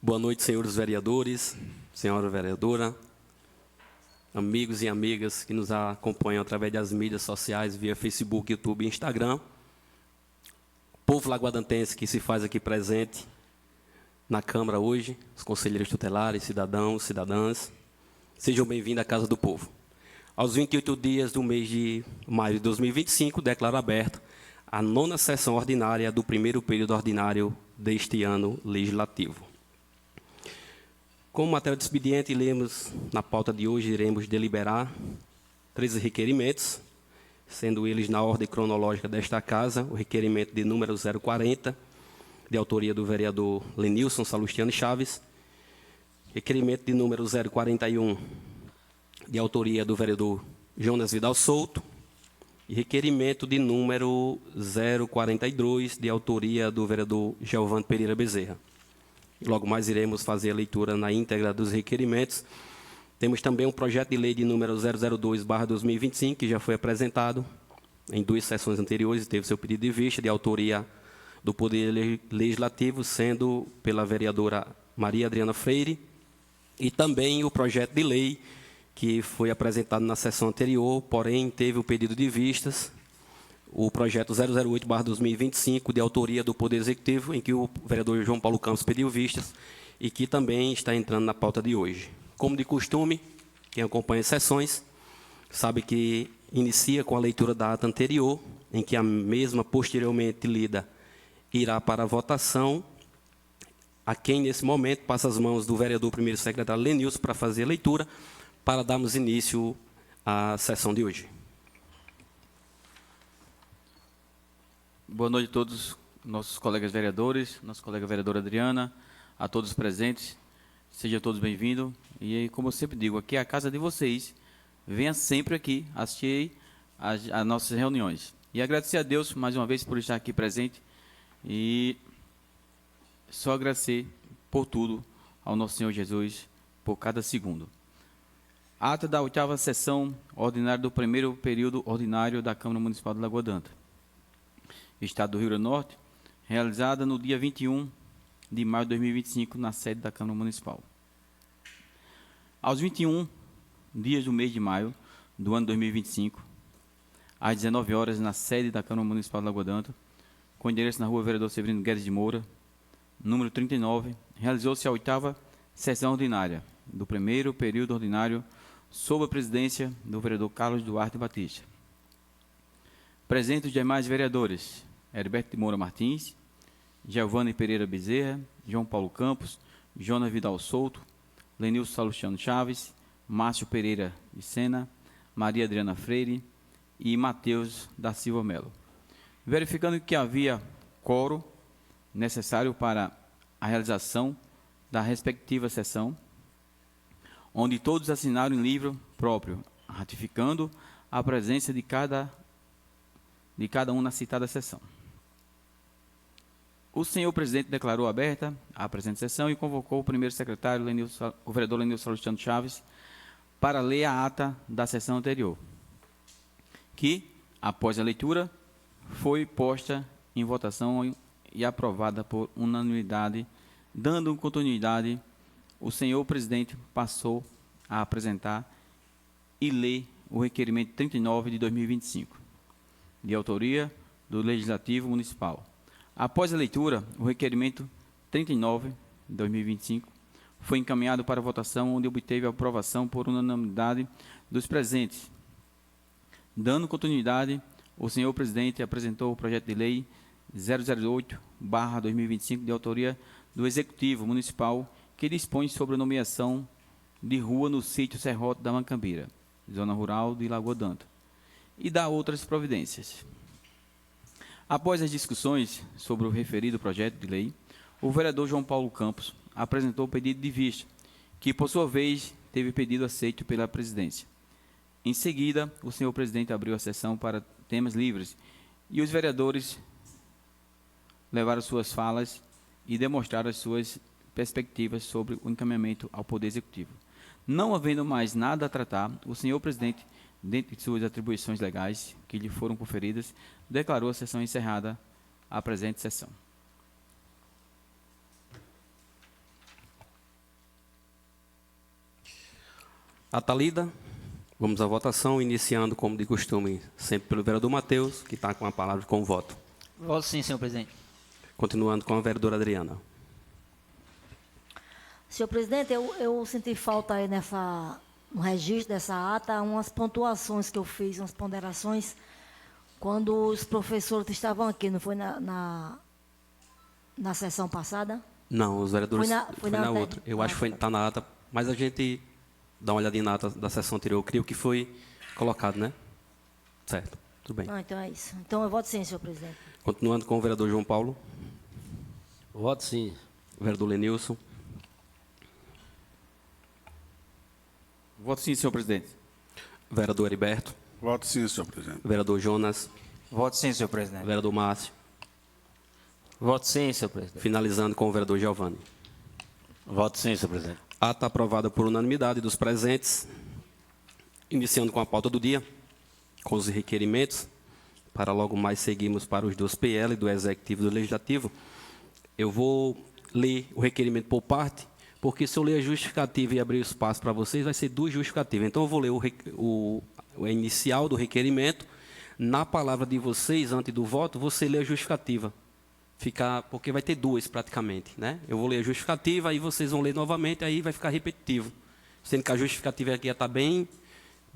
Boa noite, senhores vereadores, senhora vereadora, amigos e amigas que nos acompanham através das mídias sociais, via Facebook, YouTube e Instagram. Povo lagoadantense que se faz aqui presente na Câmara hoje, os conselheiros tutelares, cidadãos, cidadãs, sejam bem-vindos à Casa do Povo. Aos 28 dias do mês de maio de 2025, declaro aberta a 9ª sessão ordinária do primeiro período ordinário deste ano legislativo. Como matéria de expediente, na pauta de hoje, iremos deliberar 13 requerimentos, sendo eles na ordem cronológica desta Casa, o requerimento de número 040, de autoria do vereador Lenilson Salustiano Chaves, requerimento de número 041, de autoria do vereador Jonas Vidal Souto, e requerimento de número 042, de autoria do vereador Geovando Pereira Bezerra. Logo mais iremos fazer a leitura na íntegra dos requerimentos. Temos também um projeto de lei de número 002/2025, que já foi apresentado em 2 sessões anteriores e teve seu pedido de vista, de autoria do Poder Legislativo, sendo pela vereadora Maria Adriana Freire, e também o projeto de lei que foi apresentado na sessão anterior, porém teve o pedido de vistas, o projeto 008/2025, de autoria do Poder Executivo, em que o vereador João Paulo Campos pediu vistas e que também está entrando na pauta de hoje. Como de costume, quem acompanha as sessões sabe que inicia com a leitura da ata anterior, em que a mesma, posteriormente lida, irá para a votação, a quem, nesse momento, passa as mãos do vereador primeiro secretário Lenilson para fazer a leitura, para darmos início à sessão de hoje. Boa noite a todos nossos colegas vereadores, nossa colega vereadora Adriana, a todos os presentes, sejam todos bem-vindos. E como eu sempre digo, aqui é a casa de vocês, venha sempre aqui assistir às nossas reuniões. E agradecer a Deus mais uma vez por estar aqui presente e só agradecer por tudo ao nosso Senhor Jesus, por cada segundo. Ata da 8ª sessão ordinária do primeiro período ordinário da Câmara Municipal de Lagoa d'Anta, Estado do Rio Grande do Norte, realizada no dia 21 de maio de 2025, na sede da Câmara Municipal. Aos 21 dias do mês de maio do ano 2025, às 19 horas, na sede da Câmara Municipal de Lagoa d'Anta, com endereço na rua Vereador Severino Guedes de Moura, número 39, realizou-se a 8ª sessão ordinária do primeiro período ordinário sob a presidência do vereador Carlos Duarte Batista. Presentes os demais vereadores: Herberto de Moura Martins, Geovando Pereira Bezerra, João Paulo Campos, Jonas Vidal Souto, Lenilson Salustiano Chaves, Márcio Pereira de Sena, Maria Adriana Freire e Mateus da Silva Melo. Verificando que havia quórum necessário para a realização da respectiva sessão, onde todos assinaram em livro próprio, ratificando a presença de cada um na citada sessão. O senhor presidente declarou aberta a presente sessão e convocou o primeiro secretário, o vereador Lenilson Salustiano Chaves, para ler a ata da sessão anterior, que, após a leitura, foi posta em votação e aprovada por unanimidade. Dando continuidade, o senhor presidente passou a apresentar e ler o requerimento 39 de 2025, de autoria do Legislativo Municipal. Após a leitura, o requerimento 39 de 2025 foi encaminhado para votação, onde obteve a aprovação por unanimidade dos presentes. Dando continuidade, o senhor presidente apresentou o projeto de lei 008/2025, de autoria do Executivo Municipal, que dispõe sobre a nomeação de rua no sítio Serrote da Mancambira, zona rural de Lagoa d'Anta, e dá outras providências. Após as discussões sobre o referido projeto de lei, o vereador João Paulo Campos apresentou o pedido de vista, que, por sua vez, teve pedido aceito pela presidência. Em seguida, o senhor presidente abriu a sessão para temas livres e os vereadores levaram suas falas e demonstraram as suas perspectivas sobre o encaminhamento ao Poder Executivo. Não havendo mais nada a tratar, o senhor presidente, dentro de suas atribuições legais que lhe foram conferidas, declarou a sessão encerrada, a presente sessão. Ata lida. Vamos à votação, iniciando, como de costume, sempre pelo vereador Matheus, que está com a palavra com o voto. Voto sim, senhor presidente. Continuando com a vereadora Adriana. Senhor presidente, eu senti falta aí no registro dessa ata, umas pontuações que eu fiz, umas ponderações, quando os professores estavam aqui, não foi na sessão passada? Não, os vereadores Foi na na outra. Eu acho que está na ata, mas a gente dá uma olhadinha na ata da sessão anterior. Eu creio que foi colocado, né? Certo, tudo bem. Não, então é isso. Então eu voto sim, senhor presidente. Continuando com o vereador João Paulo. Voto sim. Vereador Lenilson. Voto sim, senhor presidente. Vereador Heriberto. Voto sim, senhor presidente. Vereador Jonas. Voto sim, senhor presidente. Vereador Márcio. Voto sim, senhor presidente. Finalizando com o vereador Giovanni. Voto sim, senhor presidente. Ata aprovada por unanimidade dos presentes. Iniciando com a pauta do dia, com os requerimentos, para logo mais seguirmos para os dos PL, do Executivo e do Legislativo. Eu vou ler o requerimento por parte, porque se eu ler a justificativa e abrir espaço para vocês, vai ser duas justificativas. Então, eu vou ler o inicial do requerimento. Na palavra de vocês, antes do voto, você lê a justificativa. Porque vai ter duas, praticamente, né? Eu vou ler a justificativa, aí vocês vão ler novamente, aí vai ficar repetitivo. Sendo que a justificativa aqui está bem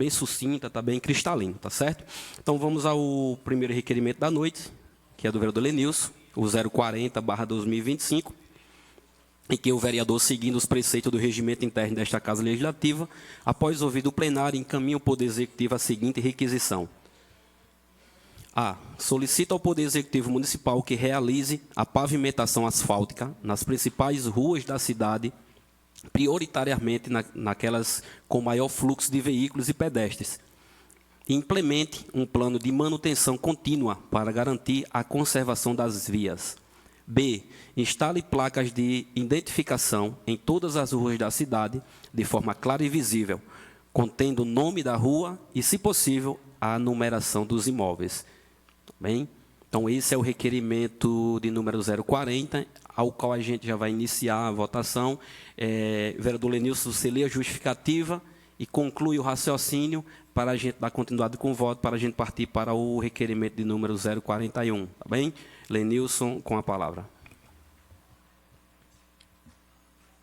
sucinta, está bem cristalina, tá certo? Então, vamos ao primeiro requerimento da noite, que é do vereador Lenilson, o 040/2025, em que o vereador, seguindo os preceitos do regimento interno desta Casa Legislativa, após ouvido o plenário, encaminha ao Poder Executivo a seguinte requisição. A. Solicita ao Poder Executivo Municipal que realize a pavimentação asfáltica nas principais ruas da cidade, prioritariamente naquelas com maior fluxo de veículos e pedestres, e implemente um plano de manutenção contínua para garantir a conservação das vias. B. Instale placas de identificação em todas as ruas da cidade, de forma clara e visível, contendo o nome da rua e, se possível, a numeração dos imóveis. Bem, então esse é o requerimento de número 040, ao qual a gente já vai iniciar a votação. Vereador Lenilson, você lê a justificativa e conclui o raciocínio para a gente dar continuidade com o voto, para a gente partir para o requerimento de número 041, tá bem? Lenilson, com a palavra.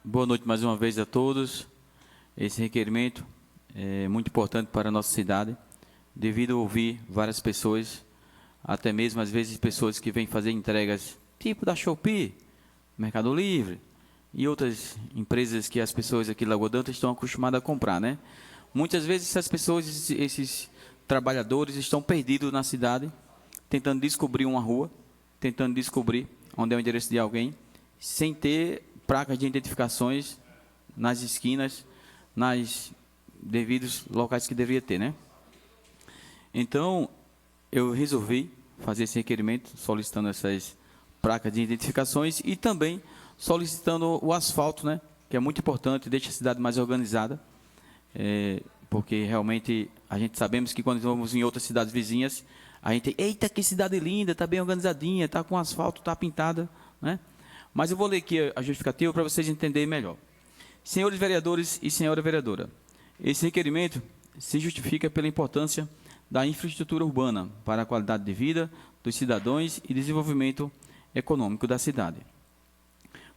Boa noite mais uma vez a todos. Esse requerimento é muito importante para a nossa cidade, devido a ouvir várias pessoas, até mesmo às vezes pessoas que vêm fazer entregas tipo da Shopee, Mercado Livre e outras empresas que as pessoas aqui em Lagoa d'Anta estão acostumadas a comprar, né? Muitas vezes essas pessoas, esses trabalhadores estão perdidos na cidade, tentando descobrir uma rua, tentando descobrir onde é o endereço de alguém, sem ter placas de identificações nas esquinas, nas devidos locais que deveria ter, né? Então, eu resolvi fazer esse requerimento, solicitando essas placas de identificações e também solicitando o asfalto, né? Que é muito importante, deixa a cidade mais organizada, porque realmente a gente sabemos que quando vamos em outras cidades vizinhas, a gente, eita, que cidade linda, está bem organizadinha, está com asfalto, está pintada, né? Mas eu vou ler aqui a justificativa para vocês entenderem melhor. Senhores vereadores e senhora vereadora, esse requerimento se justifica pela importância da infraestrutura urbana para a qualidade de vida dos cidadãos e desenvolvimento econômico da cidade.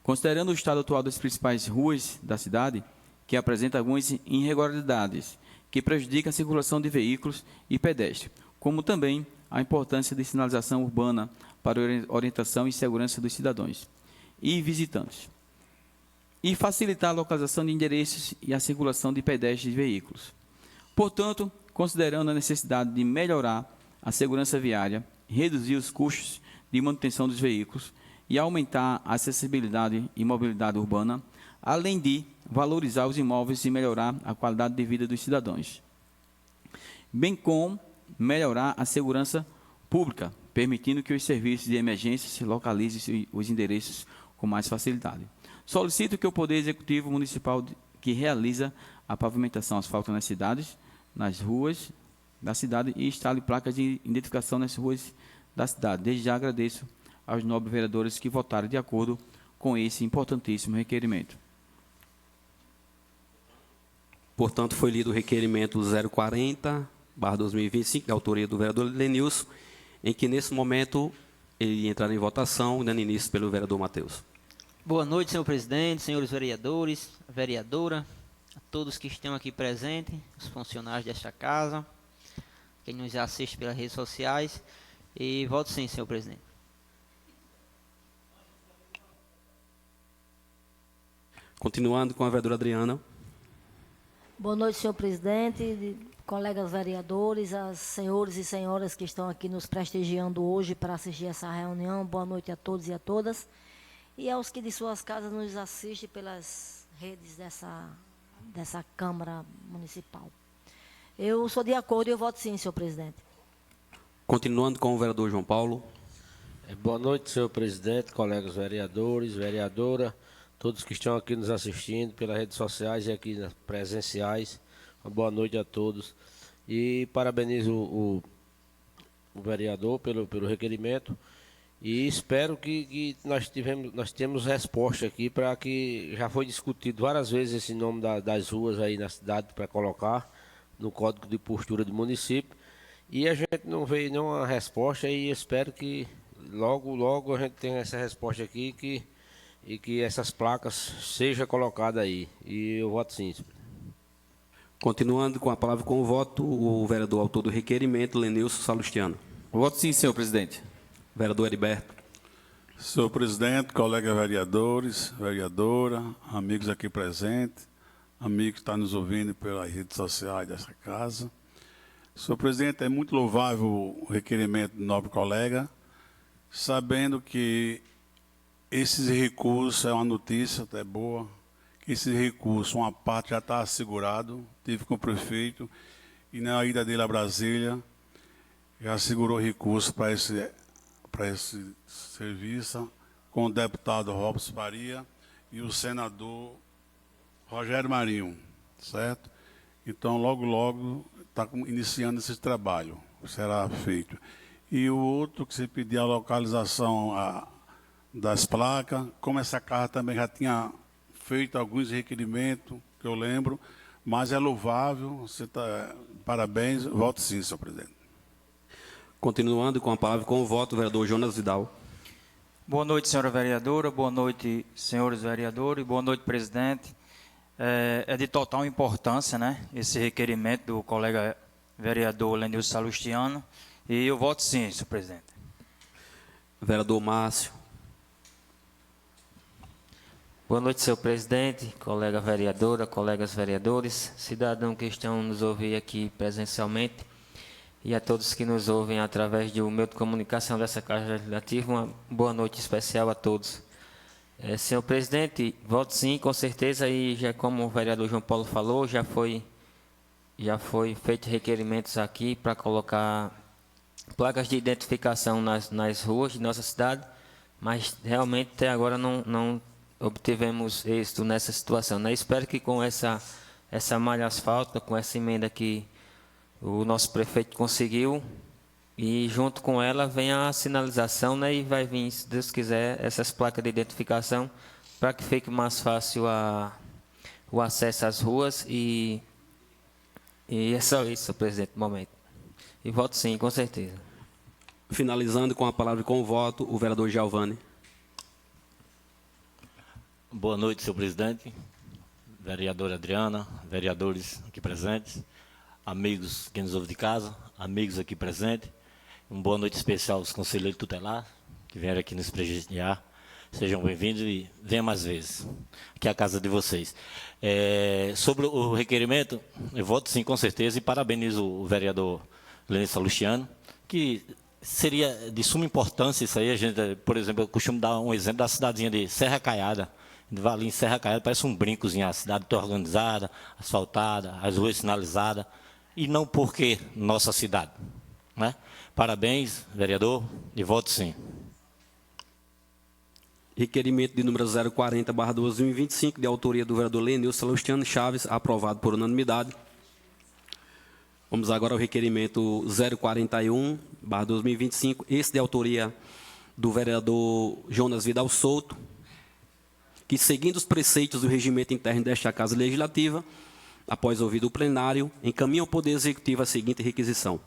Considerando o estado atual das principais ruas da cidade, que apresenta algumas irregularidades que prejudicam a circulação de veículos e pedestres, como também a importância de sinalização urbana para a orientação e segurança dos cidadãos e visitantes, e facilitar a localização de endereços e a circulação de pedestres e veículos. Portanto, considerando a necessidade de melhorar a segurança viária, reduzir os custos de manutenção dos veículos e aumentar a acessibilidade e mobilidade urbana, além de valorizar os imóveis e melhorar a qualidade de vida dos cidadãos, bem como melhorar a segurança pública, permitindo que os serviços de emergência se localizem os endereços com mais facilidade. Solicito que o Poder Executivo Municipal que realiza a pavimentação asfáltica nas cidades, nas ruas da cidade e instale placas de identificação nas ruas da cidade. Desde já agradeço aos nobres vereadores que votaram de acordo com esse importantíssimo requerimento. Portanto, foi lido o requerimento 040/2025, de autoria do vereador Lenilson, em que, nesse momento, ele entrará em votação, dando início pelo vereador Matheus. Boa noite, senhor presidente, senhores vereadores, vereadora, a todos que estão aqui presentes, os funcionários desta casa, quem nos assiste pelas redes sociais, e voto sim, senhor presidente. Continuando com a vereadora Adriana. Boa noite, senhor presidente, colegas vereadores, as senhores e senhoras que estão aqui nos prestigiando hoje para assistir essa reunião. Boa noite a todos e a todas. E aos que de suas casas nos assistem pelas redes dessa Câmara Municipal. Eu sou de acordo e eu voto sim, senhor presidente. Continuando com o vereador João Paulo. Boa noite, senhor presidente, colegas vereadores, vereadora, todos que estão aqui nos assistindo pelas redes sociais e aqui nas presenciais. Uma boa noite a todos. E parabenizo o vereador pelo requerimento. E espero que nós temos resposta aqui para que já foi discutido várias vezes esse nome das ruas aí na cidade para colocar no Código de Postura do município. E a gente não veio nenhuma resposta e espero que logo a gente tenha essa resposta aqui e que essas placas sejam colocadas aí. E eu voto sim. Continuando com a palavra com o voto, o vereador autor do requerimento, Lenilson Salustiano. Voto sim, senhor presidente. Vereador Heriberto. Senhor presidente, colegas vereadores, vereadora, amigos aqui presentes, amigos que estão nos ouvindo pelas redes sociais dessa casa. Senhor presidente, é muito louvável o requerimento do nobre colega, sabendo que esses recursos, é uma notícia até boa, que esses recursos, uma parte já está assegurado, tive com o prefeito, e na ida dele a Brasília, já assegurou recursos para esse serviço, com o deputado Robson Faria e o senador Rogério Marinho, certo? Então, logo está iniciando esse trabalho, será feito. E o outro, que se pedir a localização das placas, como essa casa também já tinha feito alguns requerimentos, que eu lembro, mas é louvável, parabéns, voto sim, senhor presidente. Continuando com a palavra com o voto, o vereador Jonas Vidal. Boa noite, senhora vereadora, boa noite, senhores vereadores, boa noite, presidente. É de total importância, né, esse requerimento do colega vereador Lenilson Salustiano, e eu voto sim, senhor presidente. Vereador Márcio. Boa noite, senhor presidente, colega vereadora, colegas vereadores, cidadãos que estão nos ouvindo aqui presencialmente e a todos que nos ouvem através do meio de comunicação dessa Casa Legislativa, uma boa noite especial a todos. Senhor presidente, voto sim, com certeza, e já como o vereador João Paulo falou, já foi feito requerimentos aqui para colocar placas de identificação nas ruas de nossa cidade, mas realmente até agora não obtivemos êxito nessa situação, né? Espero que com essa malha asfáltica, com essa emenda que o nosso prefeito conseguiu, e junto com ela vem a sinalização, né? E vai vir, se Deus quiser, essas placas de identificação para que fique mais fácil o acesso às ruas e é só isso, presidente, no momento. E voto sim, com certeza. Finalizando com a palavra com o voto, o vereador Giovanni. Boa noite, senhor presidente, vereadora Adriana, vereadores aqui presentes, amigos que nos ouvem de casa, amigos aqui presentes. Uma boa noite especial aos conselheiros tutelares que vieram aqui nos prestigiar. Sejam bem-vindos e venham mais vezes. Aqui é a casa de vocês. Sobre o requerimento, eu voto sim, com certeza, e parabenizo o vereador Lenilson Salustiano, que seria de suma importância isso aí. A gente, por exemplo, eu costumo dar um exemplo da cidadezinha de Serra Caiada. Vai ali em Serra Caiada, parece um brincozinho, a cidade toda organizada, asfaltada, as ruas sinalizadas, e não porque nossa cidade, né? Parabéns, vereador, e voto sim. Requerimento de número 040/2025, de autoria do vereador Lenilson Salustiano Chaves, aprovado por unanimidade. Vamos agora ao requerimento 041/2025, esse de autoria do vereador Jonas Vidal Souto, que, seguindo os preceitos do regimento interno desta Casa Legislativa, após ouvido o plenário, encaminha ao Poder Executivo a seguinte requisição.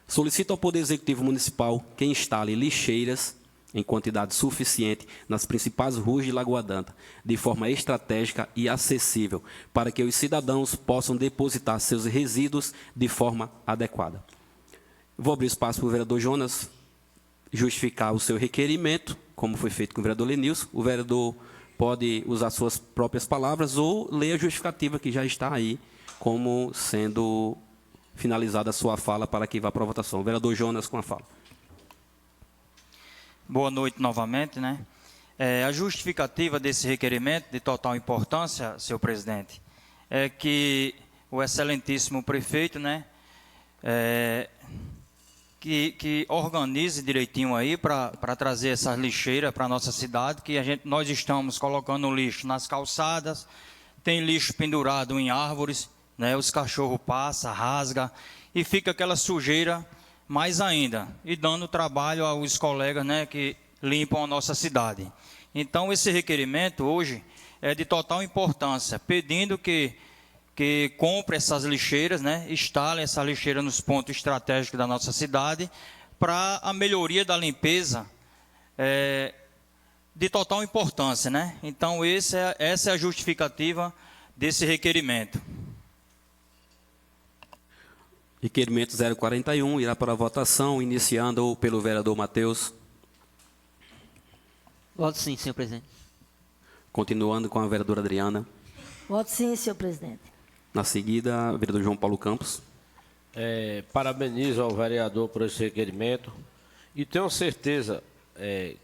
Solicita ao Poder Executivo Municipal que instale lixeiras em quantidade suficiente nas principais ruas de Lagoa d'Anta, de forma estratégica e acessível, para que os cidadãos possam depositar seus resíduos de forma adequada. Vou abrir espaço para o vereador Jonas justificar o seu requerimento, como foi feito com o vereador Lenilson. O vereador pode usar suas próprias palavras ou ler a justificativa que já está aí, como sendo finalizada a sua fala para que vá para a votação. O vereador Jonas com a fala. Boa noite novamente, né? A justificativa desse requerimento de total importância, senhor presidente, é que o excelentíssimo prefeito, né, que organize direitinho aí para trazer essas lixeiras para a nossa cidade, que nós estamos colocando lixo nas calçadas, tem lixo pendurado em árvores, né, os cachorros passam, rasga, e fica aquela sujeira mais ainda, e dando trabalho aos colegas, né, que limpam a nossa cidade. Então, esse requerimento hoje é de total importância, pedindo que compre essas lixeiras, né, instale essa lixeira nos pontos estratégicos da nossa cidade, para a melhoria da limpeza de total importância, né? Então, essa é a justificativa desse requerimento. Requerimento 041 irá para a votação, iniciando pelo vereador Matheus. Voto sim, senhor presidente. Continuando com a vereadora Adriana. Voto sim, senhor presidente. Na seguida, o vereador João Paulo Campos. Parabenizo ao vereador por esse requerimento e tenho certeza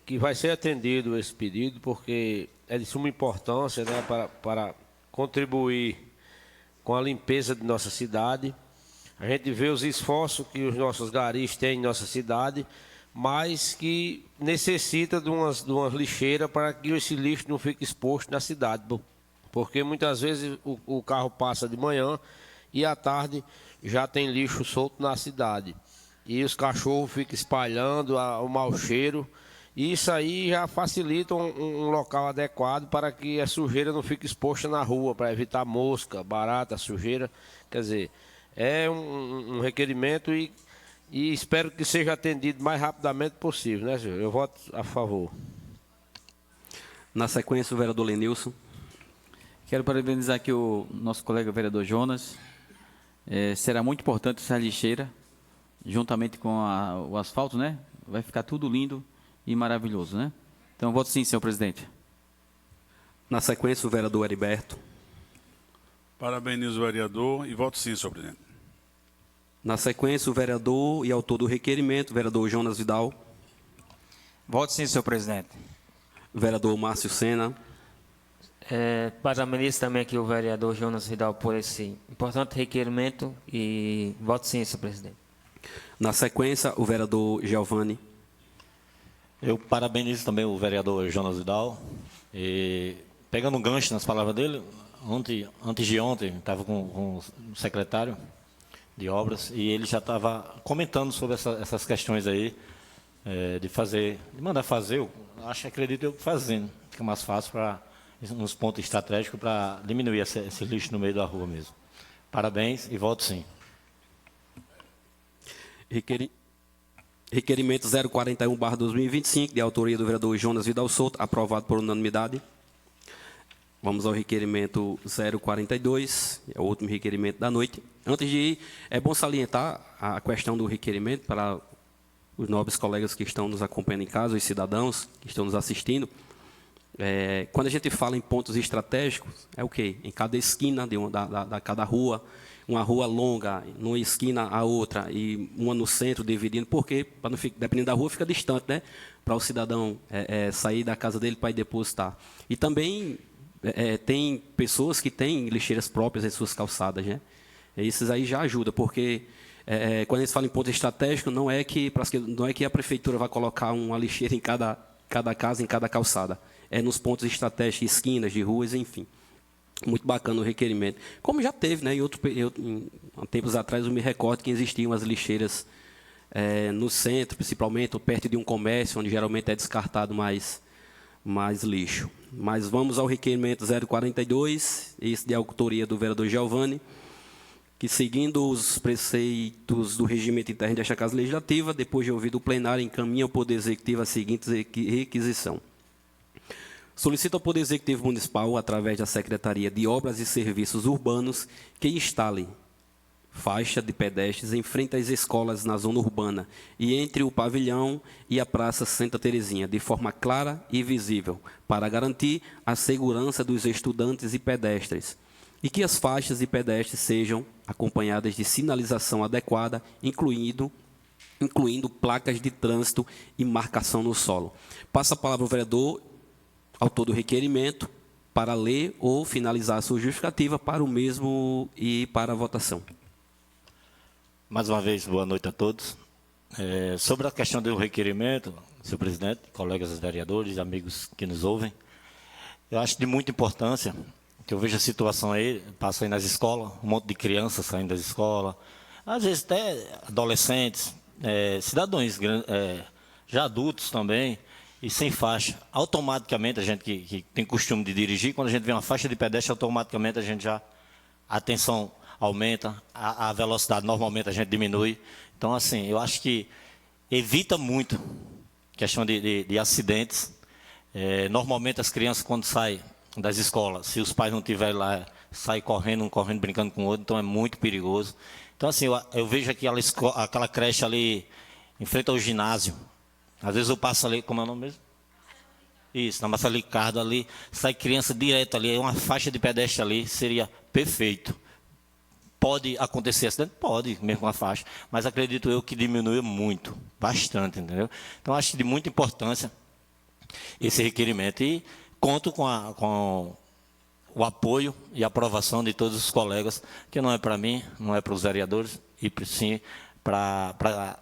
que vai ser atendido esse pedido, porque é de suma importância, né, para contribuir com a limpeza de nossa cidade. A gente vê os esforços que os nossos garis têm em nossa cidade, mas que necessita de umas lixeiras para que esse lixo não fique exposto na cidade. Porque muitas vezes o carro passa de manhã e à tarde já tem lixo solto na cidade. E os cachorros ficam espalhando o mau cheiro. E isso aí já facilita um local adequado para que a sujeira não fique exposta na rua, para evitar mosca, barata, sujeira. Quer dizer, é um requerimento e espero que seja atendido o mais rapidamente possível, né, senhor? Eu voto a favor. Na sequência, o vereador Lenilson. Quero parabenizar aqui o nosso colega vereador Jonas. Será muito importante essa lixeira, juntamente com o asfalto, né? Vai ficar tudo lindo e maravilhoso, né? Então, voto sim, senhor presidente. Na sequência, o vereador Heriberto. Parabenizo o vereador e voto sim, senhor presidente. Na sequência, o vereador e autor do requerimento, vereador Jonas Vidal. Voto sim, senhor presidente. Vereador Márcio Sena. Parabenizo também aqui o vereador Jonas Vidal por esse importante requerimento e voto sim, senhor presidente. Na sequência, o vereador Giovanni. Eu parabenizo também o vereador Jonas Vidal. E, pegando um gancho nas palavras dele, antes de ontem, estava com o secretário de obras e ele já estava comentando sobre essas questões aí, de mandar fazer, acredito eu fazendo, fica mais fácil para nos pontos estratégicos para diminuir esse lixo no meio da rua mesmo. Parabéns e voto sim. Requerimento 041/2025, de autoria do vereador Jonas Vidal Souto, aprovado por unanimidade. Vamos ao requerimento 042, é o último requerimento da noite. Antes de ir, é bom salientar a questão do requerimento para os nobres colegas que estão nos acompanhando em casa, os cidadãos que estão nos assistindo. Quando a gente fala em pontos estratégicos, é o quê? Em cada esquina de cada rua, uma rua longa, numa esquina a outra, e uma no centro, dividindo, porque, para não ficar, dependendo da rua, fica distante, né? Para o cidadão sair da casa dele para ir depositar. E também tem pessoas que têm lixeiras próprias em suas calçadas, né? Esses aí já ajudam, porque quando a gente fala em ponto estratégico, não é que a prefeitura vai colocar uma lixeira em cada casa, em cada calçada. É nos pontos estratégicos, esquinas de ruas, enfim. Muito bacana o requerimento. Como já teve, né? Há tempos atrás, eu me recordo que existiam as lixeiras no centro, principalmente, ou perto de um comércio, onde geralmente é descartado mais mais lixo. Mas vamos ao requerimento 042, esse de autoria do vereador Giovanni, que, seguindo os preceitos do regimento interno desta Casa Legislativa, depois de ouvido o plenário, encaminha ao Poder Executivo a seguinte requisição. Solicita ao Poder Executivo Municipal, através da Secretaria de Obras e Serviços Urbanos, que instale faixa de pedestres em frente às escolas na zona urbana e entre o pavilhão e a Praça Santa Terezinha, de forma clara e visível, para garantir a segurança dos estudantes e pedestres, e que as faixas de pedestres sejam acompanhadas de sinalização adequada, incluindo placas de trânsito e marcação no solo. Passa a palavra ao vereador, autor do requerimento, para ler ou finalizar a sua justificativa para o mesmo e para a votação. Mais uma vez, boa noite a todos. Sobre a questão do requerimento, senhor presidente, colegas vereadores, amigos que nos ouvem, eu acho de muita importância, que eu vejo a situação aí, passo aí nas escolas, um monte de crianças saindo das escolas, às vezes até adolescentes, cidadãos já adultos também, e sem faixa. Automaticamente, a gente que tem costume de dirigir, quando a gente vê uma faixa de pedestre, automaticamente a gente já, a atenção aumenta, a velocidade normalmente a gente diminui. Então, assim, eu acho que evita muito questão de acidentes. Normalmente as crianças, quando saem das escolas, se os pais não estiverem lá, saem correndo, um correndo, brincando com o outro, então é muito perigoso. Então, assim, eu vejo aquela creche ali em frente ao ginásio. Às vezes eu passo ali, como é o nome mesmo? Isso, na Marcelo Ricardo ali, sai criança direto ali, uma faixa de pedestre ali, seria perfeito. Pode acontecer acidente? Pode, mesmo com a faixa, mas acredito eu que diminui muito, bastante, entendeu? Então, acho de muita importância esse requerimento e conto com o apoio e aprovação de todos os colegas, que não é para mim, não é para os vereadores, e sim para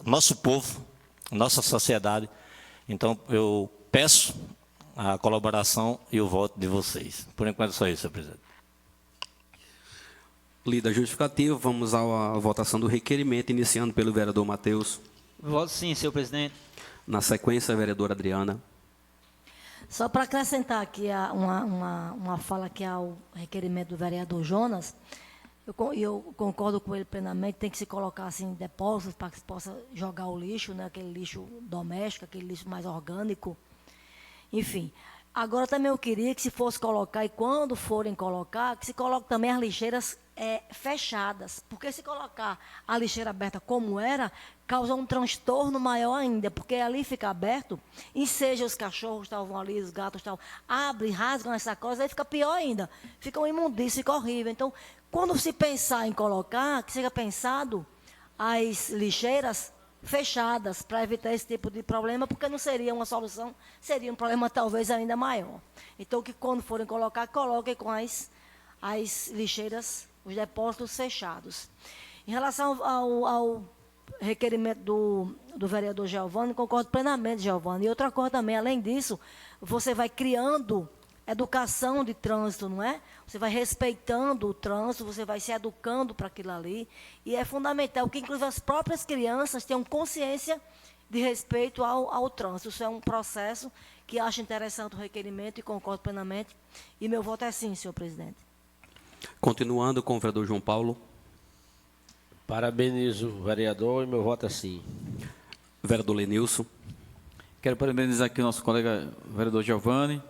nosso povo, nossa sociedade. Então, eu peço a colaboração e o voto de vocês. Por enquanto, só isso, senhor presidente. Lida a justificativa, vamos à votação do requerimento, iniciando pelo vereador Matheus. Voto sim, senhor presidente. Na sequência, a vereadora Adriana. Só para acrescentar aqui uma fala aqui ao requerimento do vereador Jonas, eu concordo com ele plenamente, tem que se colocar assim depósitos para que se possa jogar o lixo, né, aquele lixo doméstico, aquele lixo mais orgânico, enfim. Agora também eu queria que se fosse colocar, e quando forem colocar, que se coloque também as lixeiras fechadas, porque se colocar a lixeira aberta como era, causa um transtorno maior ainda, porque ali fica aberto, e seja os cachorros estavam ali, os gatos estavam, abrem, rasgam essa coisa, aí fica pior ainda, fica um imundício, fica horrível. Então, quando se pensar em colocar, que seja pensado as lixeiras fechadas, para evitar esse tipo de problema, porque não seria uma solução, seria um problema talvez ainda maior. Então, que quando forem colocar, coloquem com as lixeiras, os depósitos fechados. Em relação ao requerimento do vereador Giovanni, concordo plenamente, Giovanni. E outra coisa também, além disso, você vai criando educação de trânsito, não é? Você vai respeitando o trânsito, você vai se educando para aquilo ali. E é fundamental que, inclusive, as próprias crianças tenham consciência de respeito ao trânsito. Isso é um processo que acho interessante o requerimento e concordo plenamente. E meu voto é sim, senhor presidente. Continuando com o vereador João Paulo. Parabenizo o vereador e meu voto é sim. Vereador Lenilson. Quero parabenizar aqui o nosso colega vereador Giovanni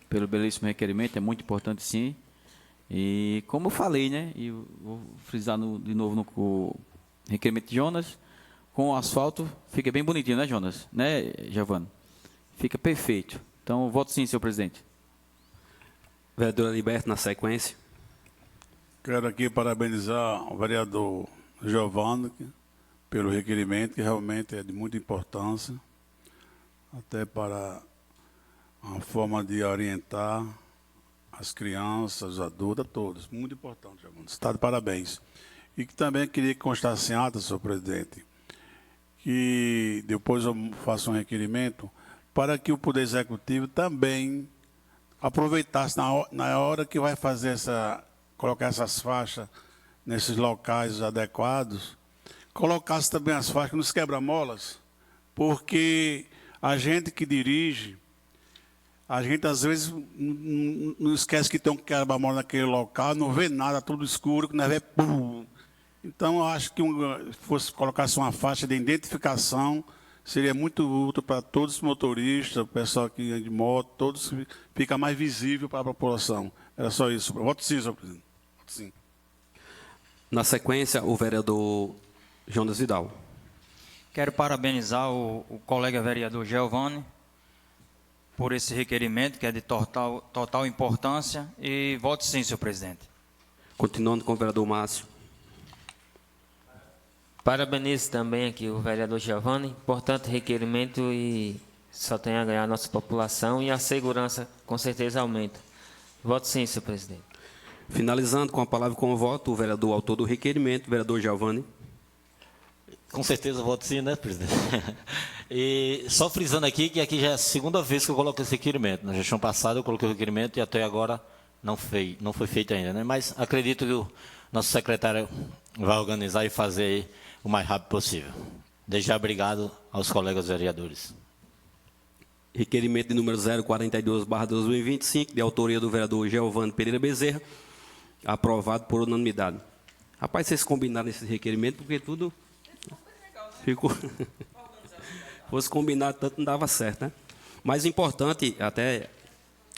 pelo belíssimo requerimento, é muito importante sim. E como eu falei, né, e vou frisar de novo no requerimento de Jonas, com o asfalto fica bem bonitinho, né, Jonas? Né, Giovanni? Fica perfeito. Então, voto sim, senhor presidente. Vereadora Liberto, na sequência. Quero aqui parabenizar o vereador Giovanni pelo requerimento, que realmente é de muita importância, até para uma forma de orientar as crianças, os adultos, a todos. Muito importante, Giovanni. Está de parabéns. E que também queria que constasse em ata, senhor presidente, que depois eu faço um requerimento para que o Poder Executivo também aproveitasse na hora que vai fazer colocar essas faixas nesses locais adequados, colocasse também as faixas nos quebra-molas, porque a gente que dirige A gente, às vezes, não esquece que tem um quebra-mola naquele local, não vê nada, tudo escuro, quando vê, pum. Então, eu acho que fosse colocasse uma faixa de identificação, seria muito útil para todos os motoristas, o pessoal que anda de moto, todos, fica mais visível para a população. Era só isso. Voto sim, senhor presidente. Voto sim. Na sequência, o vereador Jonas Vidal. Quero parabenizar o colega vereador Giovanni por esse requerimento, que é de total importância, e voto sim, senhor presidente. Continuando com o vereador Márcio. Parabenizo também aqui o vereador Giovanni, importante requerimento e só tem a ganhar a nossa população e a segurança com certeza aumenta. Voto sim, senhor presidente. Finalizando com a palavra e com o voto, o vereador autor do requerimento, vereador Giovanni. Com certeza voto sim, né, presidente? E só frisando aqui que aqui já é a segunda vez que eu coloco esse requerimento. Na gestão passada eu coloquei o requerimento e até agora não foi feito ainda, né? Mas acredito que o nosso secretário vai organizar e fazer o mais rápido possível. Desde já obrigado aos colegas vereadores. Requerimento de número 042/2025, de autoria do vereador Giovanni Pereira Bezerra, aprovado por unanimidade. Rapaz, vocês combinaram esse requerimento porque tudo ficou... Fosse combinado tanto, não dava certo, né? Mais importante, até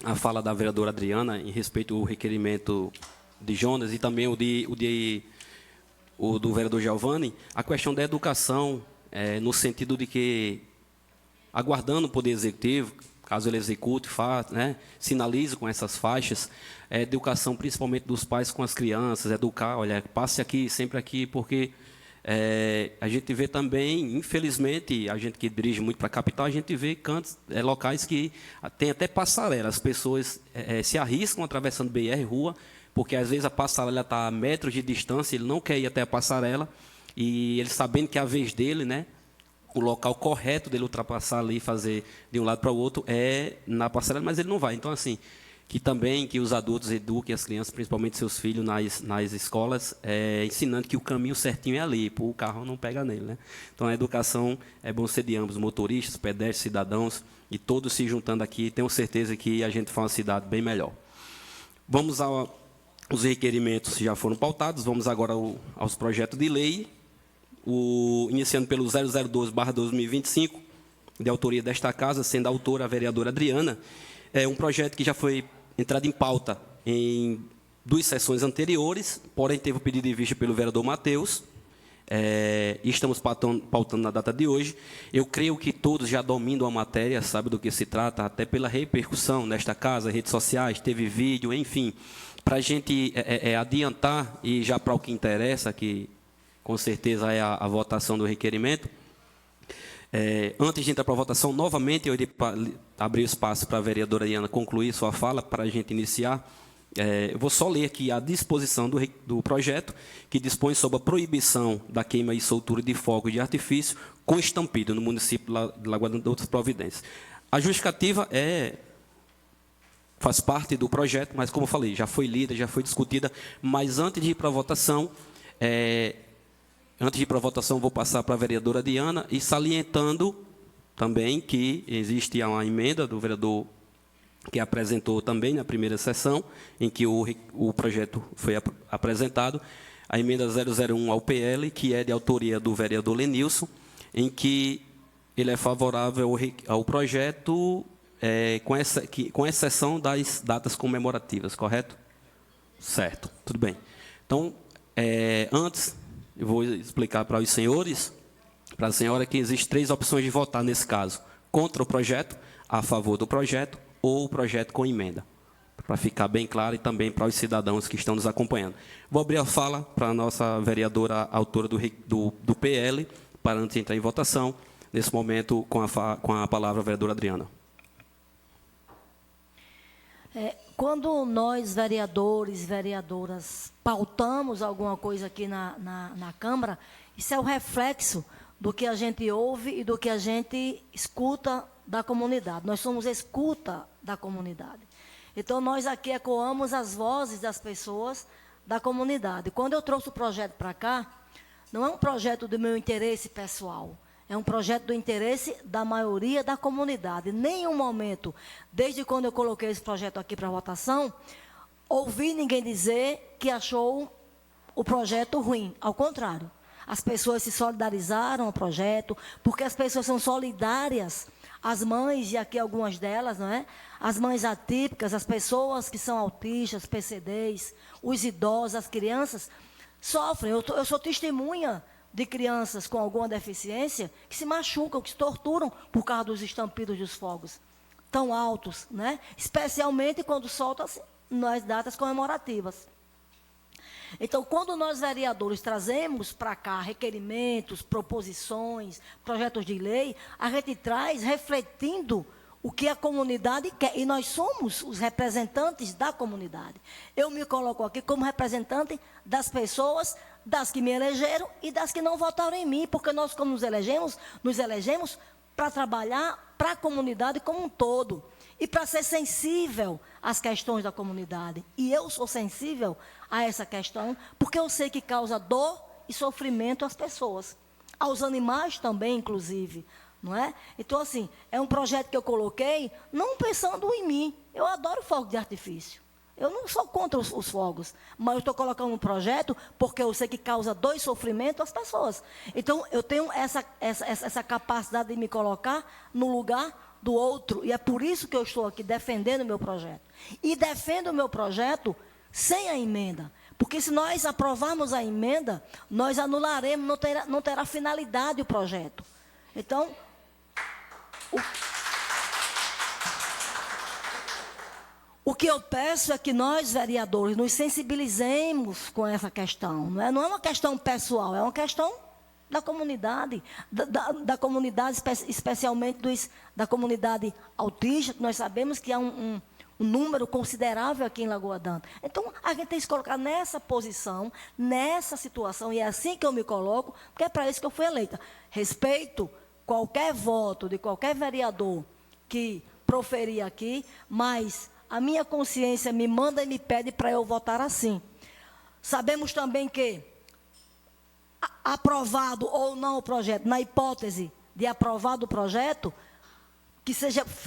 a fala da vereadora Adriana, em respeito ao requerimento de Jonas e também o do vereador Giovanni, a questão da educação, no sentido de que, aguardando o Poder Executivo, caso ele execute, né, sinalize com essas faixas, educação principalmente dos pais com as crianças, educar, olha, passe aqui, sempre aqui, porque a gente vê também, infelizmente, a gente que dirige muito para a capital, a gente vê cantos, locais que tem até passarela, as pessoas se arriscam atravessando BR, rua, porque às vezes a passarela está a metros de distância, ele não quer ir até a passarela, e ele sabendo que é a vez dele, né, o local correto dele ultrapassar ali e fazer de um lado para o outro é na passarela, mas ele não vai. Então, assim, que os adultos eduquem as crianças, principalmente seus filhos, nas escolas, ensinando que o caminho certinho é ali, o carro não pega nele, né? Então, a educação é bom ser de ambos, motoristas, pedestres, cidadãos, e todos se juntando aqui, tenho certeza que a gente faz uma cidade bem melhor. Vamos os requerimentos já foram pautados, vamos agora aos projetos de lei, iniciando pelo 0012/2025, de autoria desta casa, sendo a autora a vereadora Adriana, é um projeto que já foi entrado em pauta em 2 sessões anteriores, porém teve o pedido de vista pelo vereador Matheus, e estamos pautando na data de hoje. Eu creio que todos já dominam a matéria, sabem do que se trata, até pela repercussão nesta casa, redes sociais, teve vídeo, enfim, para a gente adiantar, e já para o que interessa, que com certeza é a votação do requerimento. Antes de entrar para a votação, novamente, eu iria abrir espaço para a vereadora Iana concluir sua fala, para a gente iniciar. Eu vou só ler aqui a disposição do projeto, que dispõe sobre a proibição da queima e soltura de fogos de artifício com estampido no município de Lagoa de outras providências. A justificativa faz parte do projeto, mas, como eu falei, já foi lida, já foi discutida, mas antes de ir para a votação, vou passar para a vereadora Diana e salientando também que existe uma emenda do vereador que apresentou também na primeira sessão, em que o projeto foi apresentado, a emenda 001 ao PL, que é de autoria do vereador Lenilson, em que ele é favorável ao projeto, com exceção das datas comemorativas, correto? Certo, tudo bem. Então, antes... Eu vou explicar para os senhores, para a senhora, que existem 3 opções de votar nesse caso. Contra o projeto, a favor do projeto ou o projeto com emenda. Para ficar bem claro e também para os cidadãos que estão nos acompanhando. Vou abrir a fala para a nossa vereadora, autora do PL, para antes de entrar em votação. Nesse momento, com a palavra a vereadora Adriana. Quando nós, vereadores e vereadoras, pautamos alguma coisa aqui na Câmara, isso é o reflexo do que a gente ouve e do que a gente escuta da comunidade. Nós somos escuta da comunidade. Então, nós aqui ecoamos as vozes das pessoas da comunidade. Quando eu trouxe o projeto para cá, não é um projeto do meu interesse pessoal, É um projeto do interesse da maioria da comunidade. Em nenhum momento, desde quando eu coloquei esse projeto aqui para votação, ouvi ninguém dizer que achou o projeto ruim. Ao contrário, as pessoas se solidarizaram ao projeto, porque as pessoas são solidárias. As mães, e aqui algumas delas, não é? As mães atípicas, as pessoas que são autistas, PCDs, os idosos, as crianças, sofrem. Eu sou testemunha de crianças com alguma deficiência que se machucam, que se torturam por causa dos estampidos dos fogos tão altos, né? Especialmente quando soltam-se nas datas comemorativas. Então, quando nós, vereadores, trazemos para cá requerimentos, proposições, projetos de lei, a gente traz refletindo o que a comunidade quer. E nós somos os representantes da comunidade. Eu me coloco aqui como representante das pessoas, das que me elegeram e das que não votaram em mim, porque nós, como nos elegemos para trabalhar para a comunidade como um todo. E para ser sensível às questões da comunidade. E eu sou sensível a essa questão, porque eu sei que causa dor e sofrimento às pessoas. Aos animais também, inclusive. Não é? Então, assim, é um projeto que eu coloquei, não pensando em mim. Eu adoro fogo de artifício. Eu não sou contra os fogos, mas eu estou colocando um projeto porque eu sei que causa dor e sofrimento às pessoas. Então, eu tenho essa capacidade de me colocar no lugar do outro, e é por isso que eu estou aqui defendendo o meu projeto. E defendo o meu projeto sem a emenda, porque se nós aprovarmos a emenda, nós anularemos, não terá finalidade o projeto. Então, o que eu peço é que nós, vereadores, nos sensibilizemos com essa questão. Não é uma questão pessoal, é uma questão da comunidade, da comunidade, especialmente da comunidade autista, que nós sabemos que há um número considerável aqui em Lagoa d'Anta. Então, a gente tem que se colocar nessa posição, nessa situação, e é assim que eu me coloco, porque é para isso que eu fui eleita. Respeito qualquer voto de qualquer vereador que proferir aqui, mas a minha consciência me manda e me pede para eu votar assim. Sabemos também que, aprovado ou não o projeto, na hipótese de aprovado o projeto,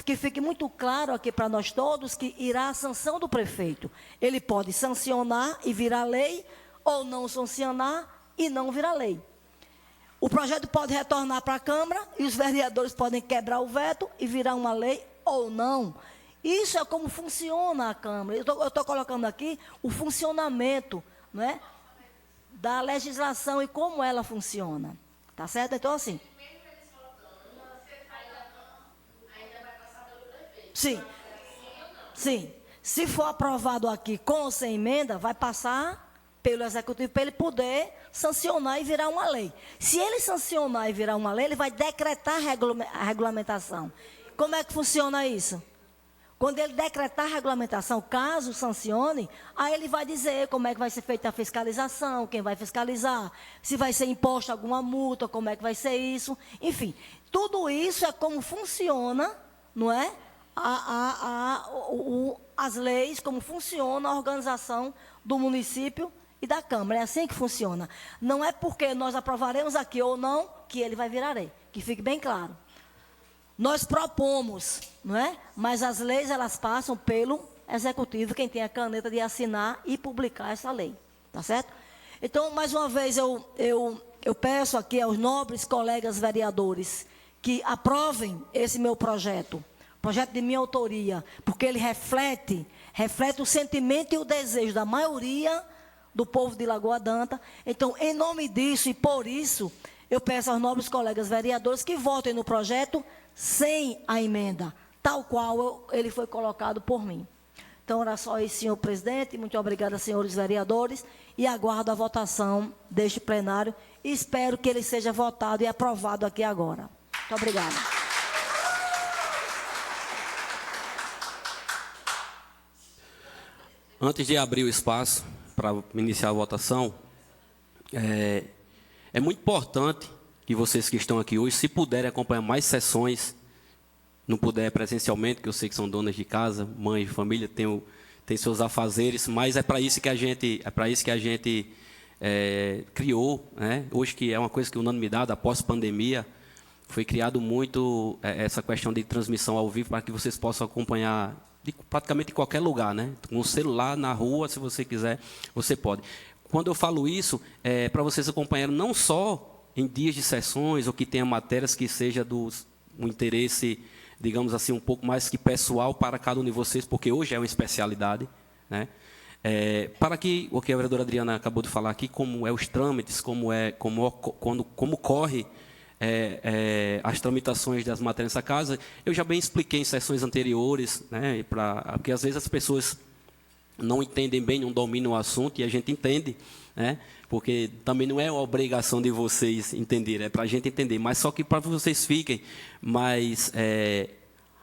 que fique muito claro aqui para nós todos que irá a sanção do prefeito. Ele pode sancionar e virar lei, ou não sancionar e não virar lei. O projeto pode retornar para a Câmara e os vereadores podem quebrar o veto e virar uma lei ou não. Isso é como funciona a Câmara. Eu estou colocando aqui o funcionamento, não é, da legislação e como ela funciona. Tá certo? Então, assim... Sim. Sim. Se for aprovado aqui com ou sem emenda, vai passar pelo Executivo para ele poder sancionar e virar uma lei. Se ele sancionar e virar uma lei, ele vai decretar a regulamentação. Como é que funciona isso? Quando ele decretar a regulamentação, caso sancione, aí ele vai dizer como é que vai ser feita a fiscalização, quem vai fiscalizar, se vai ser imposta alguma multa, como é que vai ser isso. Enfim, tudo isso é como funciona, não é? As leis, como funciona a organização do município e da Câmara. É assim que funciona. Não é porque nós aprovaremos aqui ou não que ele vai virar lei. Que fique bem claro. Nós propomos, não é? Mas as leis, elas passam pelo Executivo, quem tem a caneta de assinar e publicar essa lei. Tá certo? Então, mais uma vez, eu peço aqui aos nobres colegas vereadores que aprovem esse meu projeto de minha autoria, porque ele reflete o sentimento e o desejo da maioria do povo de Lagoa d'Anta. Então, em nome disso e por isso, eu peço aos nobres colegas vereadores que votem no projeto sem a emenda, tal qual ele foi colocado por mim. Então, era só isso, senhor presidente. Muito obrigada, senhores vereadores, e aguardo a votação deste plenário e espero que ele seja votado e aprovado aqui agora. Muito obrigada. Antes de abrir o espaço para iniciar a votação, é muito importante que vocês que estão aqui hoje, se puderem acompanhar mais sessões, não puder presencialmente, que eu sei que são donas de casa, mãe, família, tem seus afazeres, mas é para isso que a gente, criou, né? Hoje que é uma coisa que unanimidade após pandemia, foi criado muito essa questão de transmissão ao vivo para que vocês possam acompanhar praticamente em qualquer lugar, né? Com o celular, na rua, se você quiser, você pode. Quando eu falo isso, é para vocês acompanharem não só em dias de sessões ou que tenha matérias que seja um interesse, digamos assim, um pouco mais que pessoal para cada um de vocês, porque hoje é uma especialidade, né? Para que o que a vereadora Adriana acabou de falar aqui, como é os trâmites, como corre as tramitações das matérias nessa casa, eu já bem expliquei em sessões anteriores, né? Porque às vezes as pessoas não entendem bem, não dominam o assunto, e a gente entende, né? Porque também não é uma obrigação de vocês entenderem, é para a gente entender, mas só que para vocês fiquem mais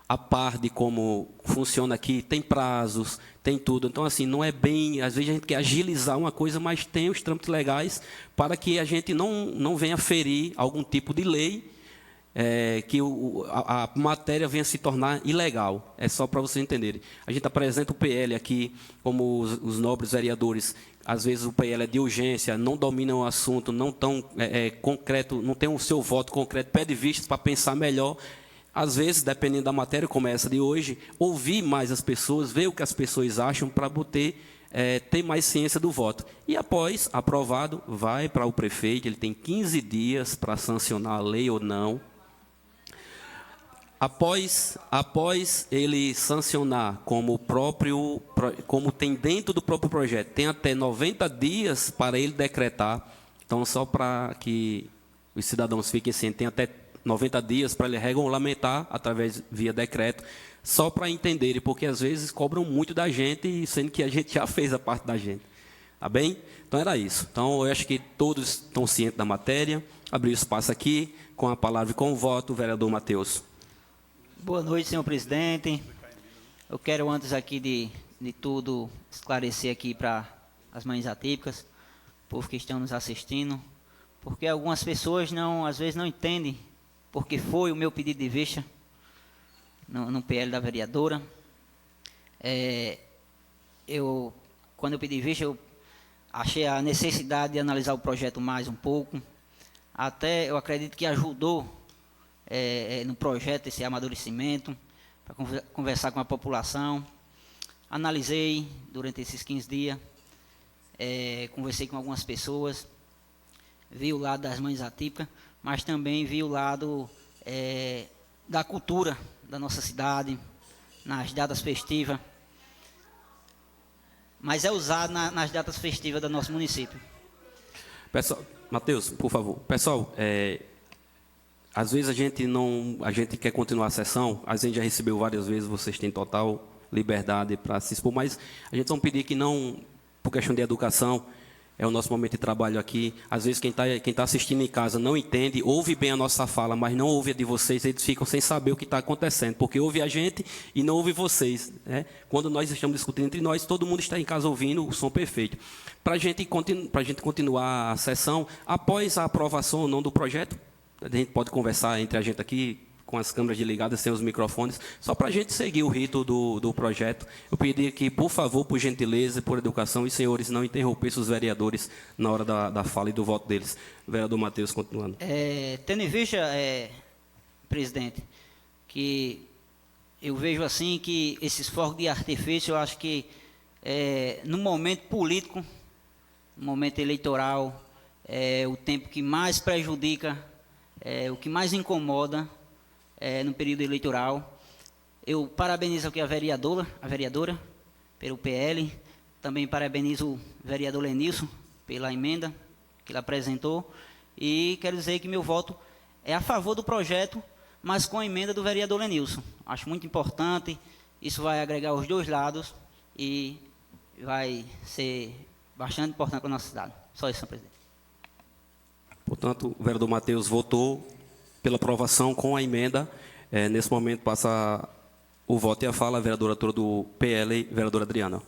a par de como funciona aqui, tem prazos, tem tudo. Então, assim, não é bem... Às vezes a gente quer agilizar uma coisa, mas tem os trâmites legais para que a gente não venha ferir algum tipo de lei, que a matéria venha se tornar ilegal. É só para vocês entenderem. A gente apresenta o PL aqui, como os nobres vereadores, às vezes o PL é de urgência, não dominam o assunto, não tão concreto, não tem o seu voto concreto, pede vistas para pensar melhor. Às vezes, dependendo da matéria, como essa de hoje, ouvir mais as pessoas, ver o que as pessoas acham para ter mais ciência do voto. E após aprovado, vai para o prefeito, ele tem 15 dias para sancionar a lei ou não. Após ele sancionar como tem dentro do próprio projeto, tem até 90 dias para ele decretar. Então, só para que os cidadãos fiquem cientes, tem até 90 dias para ele regulamentar via decreto, só para entenderem, porque às vezes cobram muito da gente, sendo que a gente já fez a parte da gente. Tá bem? Então era isso. Então eu acho que todos estão cientes da matéria. Abrir o espaço aqui, com a palavra e com o voto, o vereador Matheus. Boa noite, senhor presidente. Eu quero, antes aqui de tudo, esclarecer aqui para as mães atípicas, o povo que estão nos assistindo, porque algumas pessoas às vezes não entendem porque foi o meu pedido de vista no PL da vereadora. Quando eu pedi vista, eu achei a necessidade de analisar o projeto mais um pouco. Até eu acredito que ajudou no projeto esse amadurecimento, para conversar com a população. Analisei durante esses 15 dias, conversei com algumas pessoas, vi o lado das mães atípicas, mas também vi o lado da cultura da nossa cidade, nas datas festivas, mas é usado nas datas festivas do nosso município. Pessoal, Matheus, por favor. Pessoal, às vezes a gente quer continuar a sessão, a gente já recebeu várias vezes, vocês têm total liberdade para se expor, mas a gente vai pedir que não, por questão de educação, é o nosso momento de trabalho aqui. Às vezes quem tá assistindo em casa não entende, ouve bem a nossa fala, mas não ouve a de vocês, eles ficam sem saber o que está acontecendo, porque ouve a gente e não ouve vocês, né? Quando nós estamos discutindo entre nós, todo mundo está em casa ouvindo o som perfeito. Para a gente continuar a sessão, após a aprovação ou não do projeto, a gente pode conversar entre a gente aqui, com as câmeras ligadas, sem os microfones, só para a gente seguir o rito do projeto. Eu pedi que, por favor, por gentileza, por educação, os senhores não interrompessem os vereadores na hora da fala e do voto deles. Vereador Matheus, continuando. Tendo em vista, presidente, que eu vejo assim que esses fogos de artifício, eu acho que no momento político, no momento eleitoral, o tempo que mais prejudica, o que mais incomoda, no período eleitoral. Eu parabenizo aqui a vereadora, pelo PL, também parabenizo o vereador Lenilson pela emenda que ele apresentou, e quero dizer que meu voto é a favor do projeto, mas com a emenda do vereador Lenilson. Acho muito importante, isso vai agregar os dois lados e vai ser bastante importante para a nossa cidade. Só isso, senhor presidente. Portanto, o vereador Matheus votou pela aprovação com a emenda. Nesse momento, passa o voto e a fala a vereadora do PL, vereadora Adriana.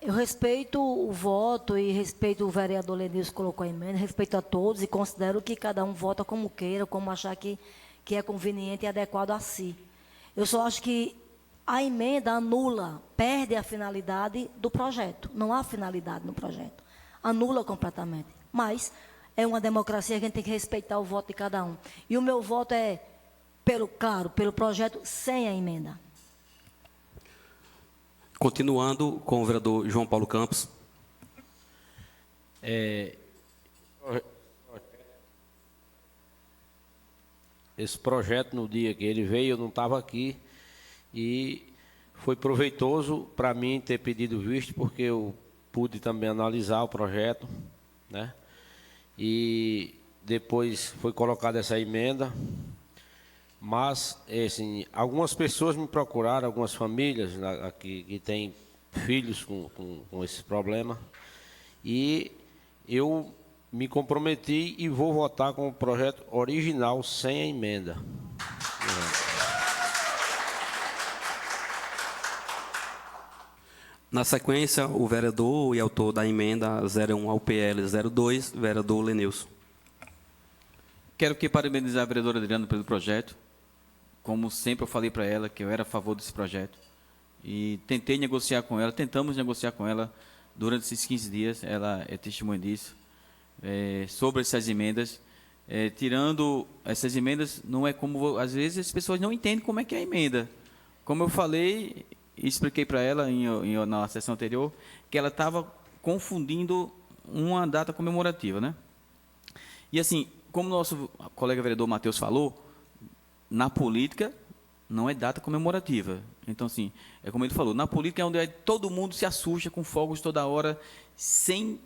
Eu respeito o voto e respeito o vereador Lenilson que colocou a emenda, respeito a todos e considero que cada um vota como queira, como achar que é conveniente e adequado a si. Eu só acho que a emenda anula, perde a finalidade do projeto. Não há finalidade no projeto. Anula completamente. Mas é uma democracia, a gente tem que respeitar o voto de cada um. E o meu voto é, pelo projeto sem a emenda. Continuando com o vereador João Paulo Campos. Esse projeto, no dia que ele veio, eu não estava aqui, e foi proveitoso para mim ter pedido visto, porque eu pude também analisar o projeto, né? E depois foi colocada essa emenda, mas, assim, algumas pessoas me procuraram, algumas famílias aqui que têm filhos com esse problema, e eu me comprometi e vou votar com o projeto original, sem a emenda. Na sequência, o vereador e autor da emenda 01 ao PL 02, vereador Lenilson. Quero aqui parabenizar a vereadora Adriana pelo projeto. Como sempre eu falei para ela que eu era a favor desse projeto. E tentei negociar com ela, tentamos negociar com ela durante esses 15 dias, ela é testemunha disso, sobre essas emendas. Tirando essas emendas, não é como, às vezes as pessoas não entendem como é que é a emenda. Como eu falei e expliquei para ela na sessão anterior, que ela estava confundindo uma data comemorativa, né? E assim, como o nosso colega vereador Matheus falou, na política não é data comemorativa. Então, assim, é como ele falou, na política é onde todo mundo se assusta com fogos toda hora, sem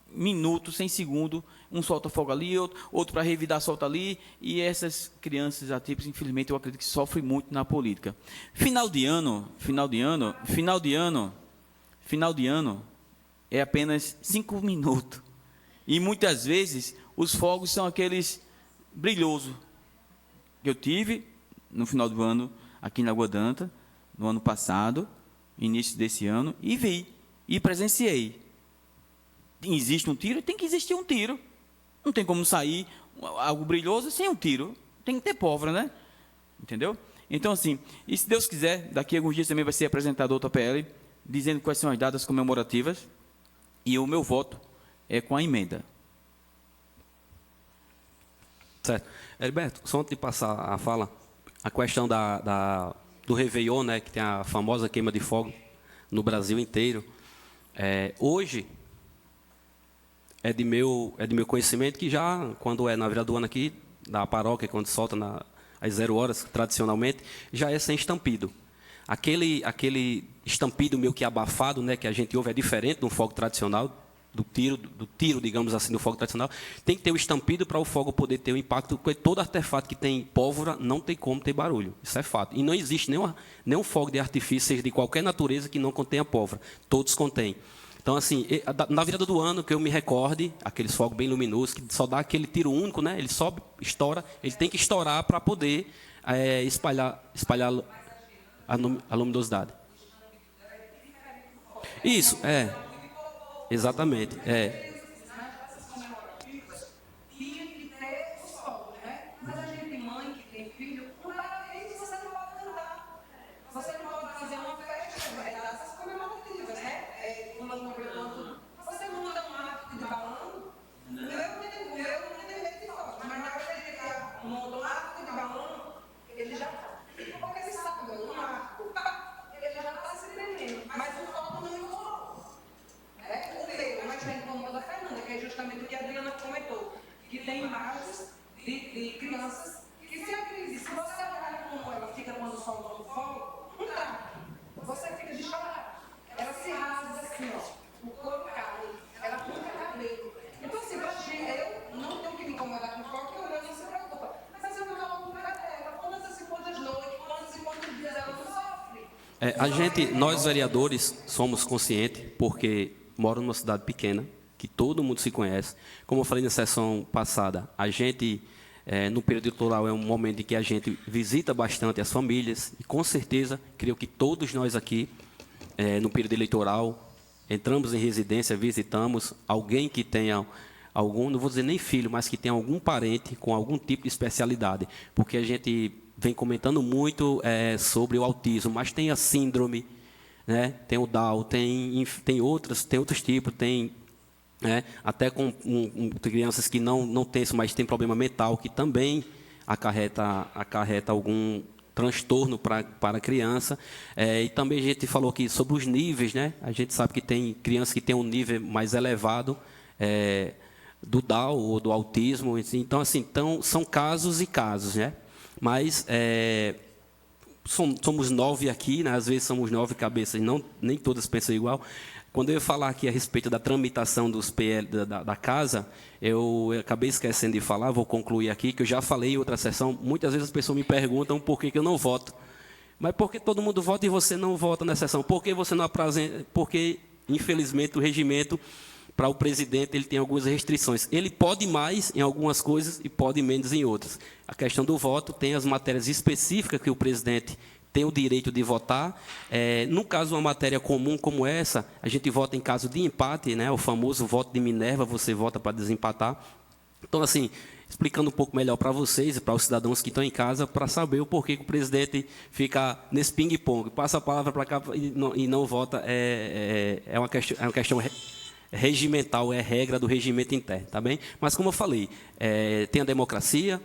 minutos, sem segundo, um solta fogo ali, outro para revidar solta ali, e essas crianças atípicas, infelizmente, eu acredito que sofrem muito na política. Final de ano é apenas 5 minutos. E muitas vezes os fogos são aqueles brilhosos que eu tive no final do ano aqui na Água Danta, no ano passado, início desse ano, e vi, e presenciei. Existe um tiro? Tem que existir um tiro. Não tem como sair algo brilhoso sem um tiro. Tem que ter pólvora, né? Entendeu? Então, assim, e se Deus quiser, daqui a alguns dias também vai ser apresentado outra PL, dizendo quais são as datas comemorativas, e o meu voto é com a emenda. Certo. Heriberto, só antes de passar a fala, a questão do Réveillon, né, que tem a famosa queima de fogo no Brasil inteiro. Hoje, é de meu conhecimento que já, quando é na virada do ano aqui, da paróquia, quando solta às 0 horas, tradicionalmente, já é sem estampido. Aquele estampido meio que abafado, né, que a gente ouve, é diferente do fogo tradicional, do tiro, digamos assim, do fogo tradicional. Tem que ter o estampido para o fogo poder ter o impacto, porque todo artefato que tem pólvora não tem como ter barulho. Isso é fato. E não existe nenhum fogo de artifício, seja de qualquer natureza, que não contenha pólvora. Todos contêm. Então, assim, na virada do ano, que eu me recorde, aqueles fogos bem luminosos, que só dá aquele tiro único, né? Ele sobe, estoura, ele tem que estourar para poder espalhar a luminosidade. Isso, exatamente, Tinha que ter o sol, né? Mas a gente tem mãe que tem filho, isso você não pode cantar. Você não pode fazer uma festa, datas comemorativas, né? Você não muda um ato de balão. Eu não tenho medo de fogo, mas na hora que ele monta um ato de balão, ele já está. Porque ele sabe, um arco, ele já está se tremendo. Mas o fogo não incomoda. O meu, mas já incomoda a Fernanda, que é justamente o que a Adriana comentou, que tem imagens de crianças que se acreditam. Se você olhar como ela fica quando solta o fogo, não dá. Você fica de chorar. Ela se rasga assim, ó, o couro cai, ela puxa cabelo. Então, assim, pra gente, eu não tenho que me incomodar com o fogo, porque o meu não se preocupa. Mas eu me coloco no lugar dela. Quantas e quantas noites, quantos e quantos dias ela não sofre? Nós vereadores, somos conscientes, porque moro numa cidade pequena, que todo mundo se conhece. Como eu falei na sessão passada, a gente, no período eleitoral, é um momento em que a gente visita bastante as famílias, e com certeza, creio que todos nós aqui, no período eleitoral, entramos em residência, visitamos alguém que tenha algum, não vou dizer nem filho, mas que tenha algum parente com algum tipo de especialidade, porque a gente vem comentando muito sobre o autismo, mas tem a síndrome, né? Tem o Down, tem outros tipos, tem né? Até com crianças que não têm isso, mas têm problema mental, que também acarreta algum transtorno para a criança. E também a gente falou aqui sobre os níveis, né? A gente sabe que tem crianças que têm um nível mais elevado do Down ou do autismo. Então, assim, são casos e casos, né? Mas somos 9 aqui, né? Às vezes somos 9 cabeças, nem todas pensam igual. Quando eu ia falar aqui a respeito da tramitação dos PL da casa, eu acabei esquecendo de falar, vou concluir aqui, que eu já falei em outra sessão. Muitas vezes as pessoas me perguntam por que eu não voto. Mas por que todo mundo vota e você não vota na sessão? Por que você não apresenta? Porque, infelizmente, o regimento, para o presidente, ele tem algumas restrições. Ele pode mais em algumas coisas e pode menos em outras. A questão do voto tem as matérias específicas que o presidente tem o direito de votar. No caso de uma matéria comum como essa, a gente vota em caso de empate, né? O famoso voto de Minerva, você vota para desempatar. Então, assim, explicando um pouco melhor para vocês e para os cidadãos que estão em casa, para saber o porquê que o presidente fica nesse ping-pong, passa a palavra para cá e não vota, é uma questão regimental, é regra do regimento interno, tá bem? Mas, como eu falei, tem a democracia.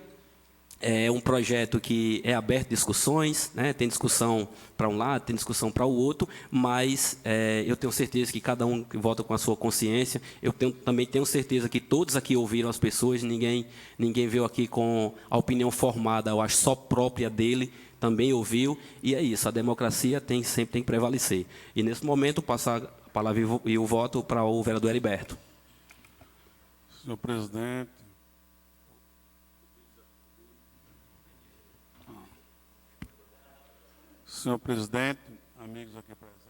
É um projeto que é aberto a discussões, né? Tem discussão para um lado, tem discussão para o outro, mas eu tenho certeza que cada um vota com a sua consciência. Eu também tenho certeza que todos aqui ouviram as pessoas, ninguém veio aqui com a opinião formada, eu acho, só própria dele, também ouviu, e é isso, a democracia sempre tem que prevalecer. E, nesse momento, passar a palavra e o voto para o vereador Heriberto. Senhor presidente, senhor presidente, amigos aqui presentes,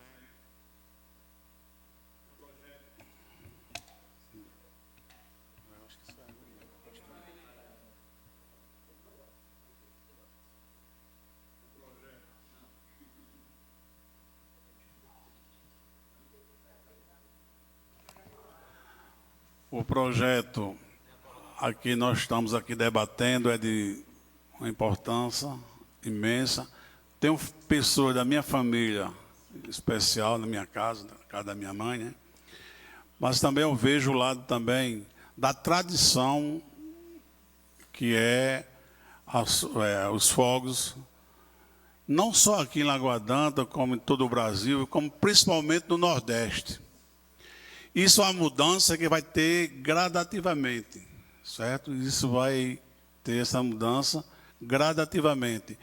o projeto aqui nós estamos aqui debatendo é de uma importância imensa. Tenho pessoas da minha família especial na minha casa, na casa da minha mãe, né? Mas também eu vejo o lado também da tradição que os fogos, não só aqui em Lagoa d'Anta, como em todo o Brasil, como principalmente no Nordeste. Isso é uma mudança que vai ter gradativamente, certo? Isso vai ter essa mudança gradativamente.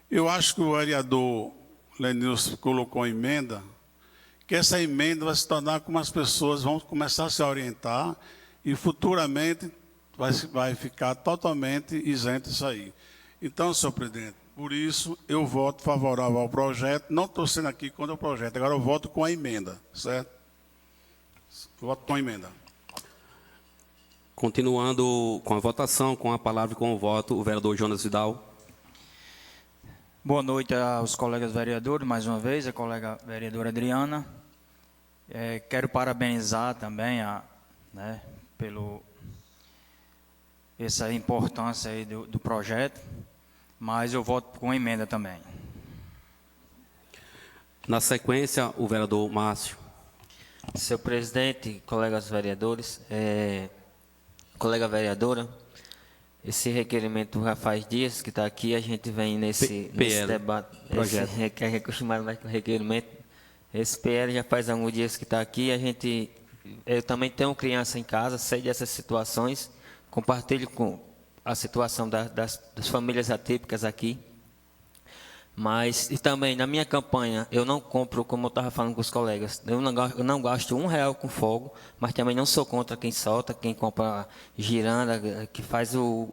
Eu acho que o vereador Lenilson colocou em emenda, que essa emenda vai se tornar como as pessoas vão começar a se orientar e futuramente vai ficar totalmente isento isso aí. Então, senhor presidente, por isso eu voto favorável ao projeto, não estou sendo aqui contra o projeto, agora eu voto com a emenda, certo? Voto com a emenda. Continuando com a votação, com a palavra e com o voto, o vereador Jonas Vidal. Boa noite aos colegas vereadores, mais uma vez, a colega vereadora Adriana. Quero parabenizar também pelo essa importância aí do projeto, mas eu voto com emenda também. Na sequência, o vereador Márcio. Senhor presidente, colegas vereadores, colega vereadora, esse requerimento já faz dias que está aqui, a gente vem nesse debate, projeto. Que é acostumado mais com o requerimento. Esse PL já faz alguns dias que está aqui, eu também tenho criança em casa, sei dessas situações, compartilho com a situação das famílias atípicas aqui. Mas, e também, na minha campanha, eu não compro, como eu estava falando com os colegas, eu não gasto R$1 com fogo, mas também não sou contra quem solta, quem compra giranda, que faz o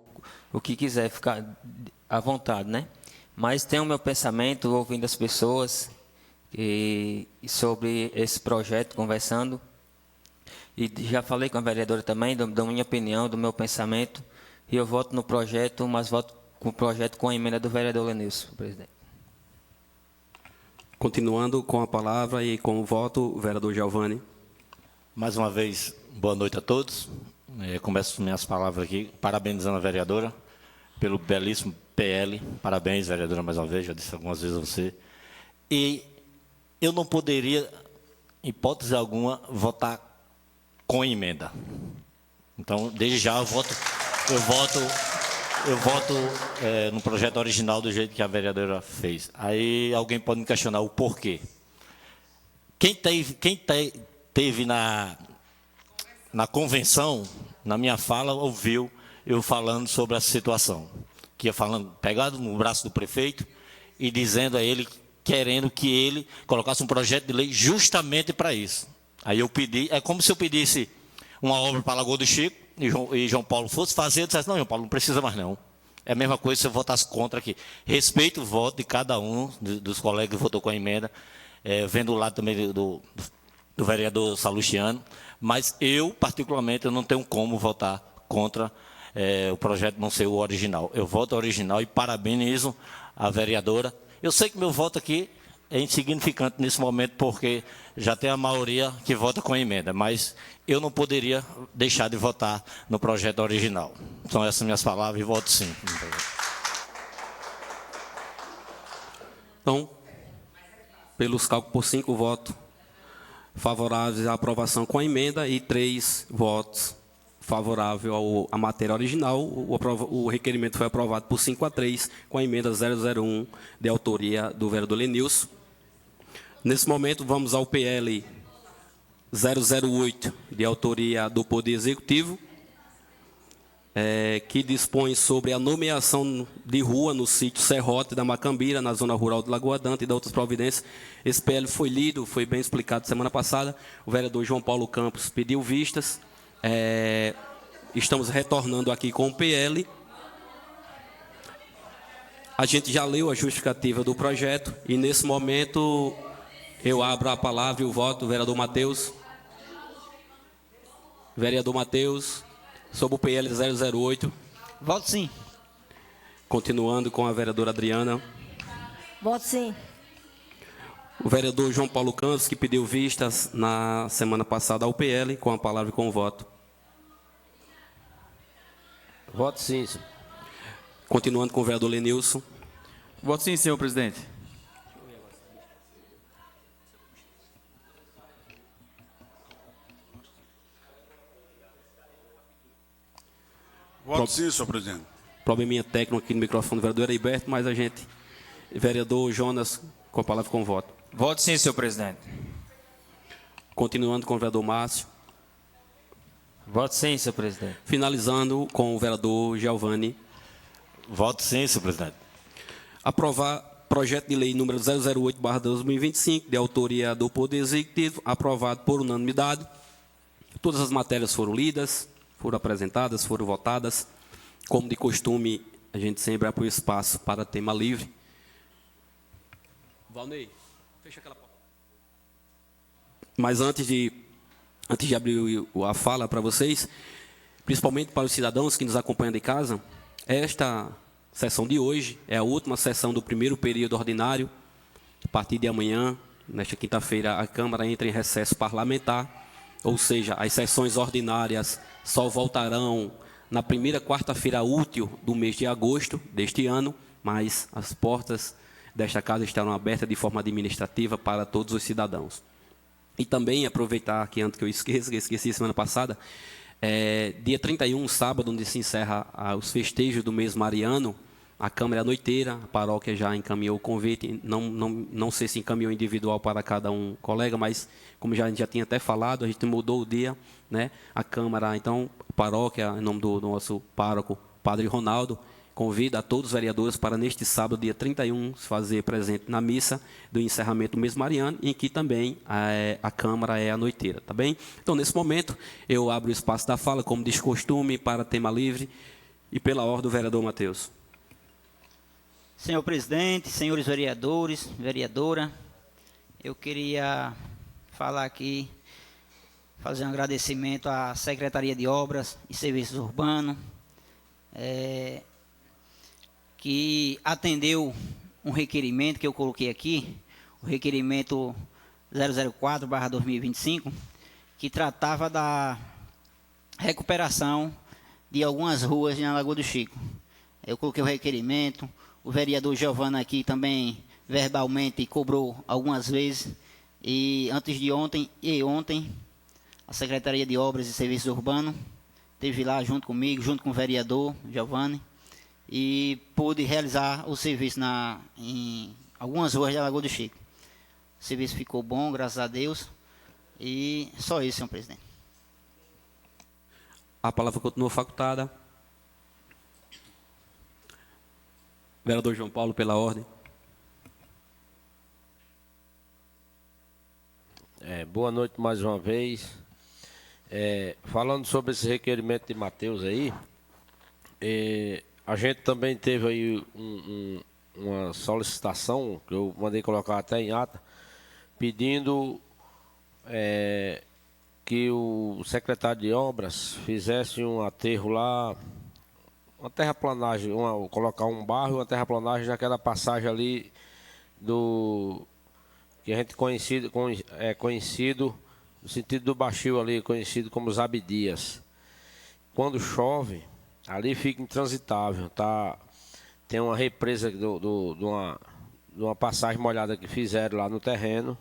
que quiser, ficar à vontade, né? Mas tenho o meu pensamento, ouvindo as pessoas sobre esse projeto, conversando. E já falei com a vereadora também, da minha opinião, do meu pensamento, e eu voto no projeto, mas voto com o projeto com a emenda do vereador Lenilson, presidente. Continuando com a palavra e com o voto, o vereador Giovanni. Mais uma vez, boa noite a todos. Começo minhas palavras aqui, parabenizando a vereadora pelo belíssimo PL. Parabéns, vereadora, mais uma vez, já disse algumas vezes a você. E eu não poderia, em hipótese alguma, votar com emenda. Então, desde já, eu voto no projeto original do jeito que a vereadora fez. Aí alguém pode me questionar o porquê. Quem teve na convenção, na minha fala, ouviu eu falando sobre a situação. Que ia falando, pegado no braço do prefeito e dizendo a ele, querendo que ele colocasse um projeto de lei justamente para isso. Aí eu pedi, é como se eu pedisse uma obra para a Lagoa do Chico e João Paulo fosse fazer, eu dissesse, não, João Paulo, não precisa mais não. É a mesma coisa se eu votasse contra aqui. Respeito o voto de cada um dos colegas que votou com a emenda, vendo o lado também do vereador Salustiano, mas eu, particularmente, eu não tenho como votar contra o projeto não ser o original. Eu voto original e parabenizo a vereadora. Eu sei que meu voto aqui é insignificante nesse momento, porque já tem a maioria que vota com a emenda, mas eu não poderia deixar de votar no projeto original. São essas minhas palavras e voto sim. Então, pelos cálculos por 5 votos favoráveis à aprovação com a emenda e 3 votos favoráveis à matéria original, o requerimento foi aprovado por 5-3 com a emenda 001 de autoria do vereador Lenilson. Nesse momento, vamos ao PL 008, de autoria do Poder Executivo, que dispõe sobre a nomeação de rua no sítio Serrote da Macambira, na zona rural de Lagoa Danta e da outras providências. Esse PL foi lido, foi bem explicado semana passada. O vereador João Paulo Campos pediu vistas. Estamos retornando aqui com o PL. A gente já leu a justificativa do projeto e, nesse momento, eu abro a palavra e o voto do vereador Matheus. Vereador Matheus, sobre o PL 008. Voto sim. Continuando com a vereadora Adriana. Voto sim. O vereador João Paulo Campos, que pediu vistas na semana passada ao PL, com a palavra e com o voto. Voto sim, senhor. Continuando com o vereador Lenilson. Voto sim, senhor presidente. Voto sim, senhor presidente. Probleminha técnico aqui no microfone do vereador Heriberto, mas a gente... Vereador Jonas, com a palavra e com o voto. Voto sim, senhor presidente. Continuando com o vereador Márcio. Voto sim, senhor presidente. Finalizando com o vereador Giovanni. Voto sim, senhor presidente. Aprovar projeto de lei número 008/2025, de autoria do Poder Executivo, aprovado por unanimidade. Todas as matérias foram lidas, foram apresentadas, foram votadas. Como de costume, a gente sempre abre o espaço para tema livre. Valnei, fecha aquela porta. Mas antes de abrir a fala para vocês, principalmente para os cidadãos que nos acompanham de casa, esta sessão de hoje é a última sessão do primeiro período ordinário. A partir de amanhã, nesta quinta-feira, a Câmara entra em recesso parlamentar, ou seja, as sessões ordinárias só voltarão na primeira quarta-feira útil do mês de agosto deste ano, mas as portas desta casa estarão abertas de forma administrativa para todos os cidadãos. E também aproveitar que antes que eu esqueci semana passada, dia 31, sábado, onde se encerra os festejos do mês mariano, a Câmara é noiteira, a paróquia já encaminhou o convite, não sei se encaminhou individual para cada um colega, mas como a gente já tinha até falado, a gente mudou o dia, né? A Câmara, então, a paróquia, em nome do nosso pároco, Padre Ronaldo, convida a todos os vereadores para neste sábado, dia 31, se fazer presente na missa do encerramento do mês mariano, em que também a Câmara é a noiteira, tá bem? Então, nesse momento, eu abro o espaço da fala, como de costume, para tema livre, e pela ordem do vereador Matheus. Senhor presidente, senhores vereadores, vereadora, eu queria falar aqui, fazer um agradecimento à Secretaria de Obras e Serviços Urbanos, que atendeu um requerimento que eu coloquei aqui, o requerimento 004/2025, que tratava da recuperação de algumas ruas na Lagoa do Chico. Eu coloquei o requerimento, o vereador Giovanni aqui também verbalmente cobrou algumas vezes, e antes de ontem e ontem, a Secretaria de Obras e Serviços Urbanos. Esteve lá junto comigo, junto com o vereador Giovanni, e pude realizar o serviço em algumas ruas de Lagoa do Chico. O serviço ficou bom, graças a Deus, e só isso, senhor presidente. A palavra continua facultada. Vereador João Paulo, pela ordem. Boa noite mais uma vez. Falando sobre esse requerimento de Matheus aí, a gente também teve aí uma solicitação, que eu mandei colocar até em ata, pedindo que o secretário de obras fizesse um aterro lá, uma terraplanagem, colocar um barro e uma terraplanagem naquela passagem ali que a gente conhecido no sentido do Baixio ali, conhecido como os Abdias. Quando chove, ali fica intransitável, tá? Tem uma represa de uma passagem molhada que fizeram lá no terreno,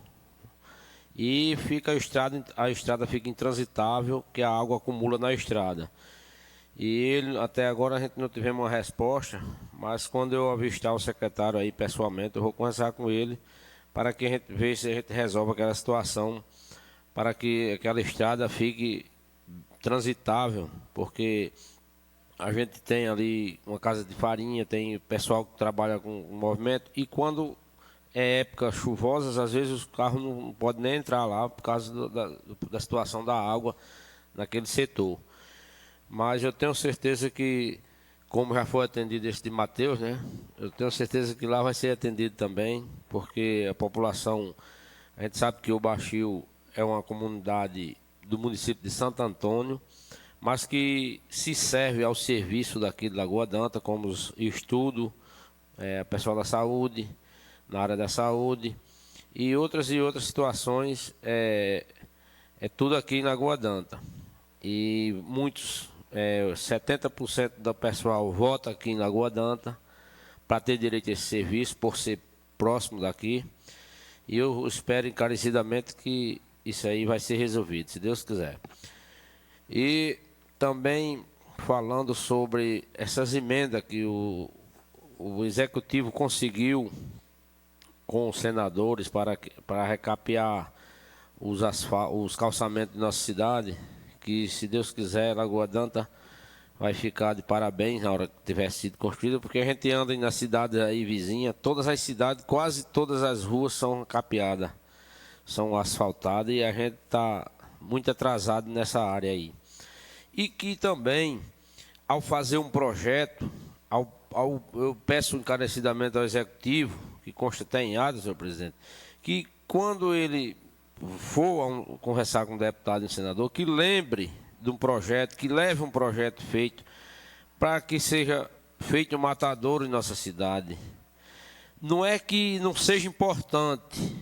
e fica a estrada fica intransitável, que a água acumula na estrada. E até agora a gente não tivemos uma resposta, mas quando eu avistar o secretário aí pessoalmente, eu vou conversar com ele para que a gente veja se a gente resolve aquela situação, para que aquela estrada fique transitável, porque a gente tem ali uma casa de farinha, tem pessoal que trabalha com movimento, e quando é época chuvosas, às vezes os carros não podem nem entrar lá por causa da situação da água naquele setor. Mas eu tenho certeza que, como já foi atendido esse de Matheus, né? Eu tenho certeza que lá vai ser atendido também, porque a população, a gente sabe que o Baixio é uma comunidade do município de Santo Antônio, mas que se serve ao serviço daqui de Lagoa d'Anta, como estudo, pessoal da saúde, na área da saúde, e outras situações, é tudo aqui em Lagoa d'Anta. E muitos, 70% do pessoal vota aqui em Lagoa d'Anta para ter direito a esse serviço, por ser próximo daqui. E eu espero encarecidamente que isso aí vai ser resolvido, se Deus quiser. E também falando sobre essas emendas que o Executivo conseguiu com os senadores para recapear os calçamentos de nossa cidade, que, se Deus quiser, Lagoa d'Anta vai ficar de parabéns na hora que tiver sido construída, porque a gente anda na cidade aí vizinha, todas as cidades, quase todas as ruas são capeadas, são asfaltadas, e a gente está muito atrasado nessa área aí. E que também, ao fazer um projeto, eu peço encarecidamente ao Executivo, que consta até em ata, senhor presidente, que quando ele for conversar com o deputado e o senador, que lembre de um projeto, que leve um projeto feito para que seja feito um matadouro em nossa cidade. Não é que não seja importante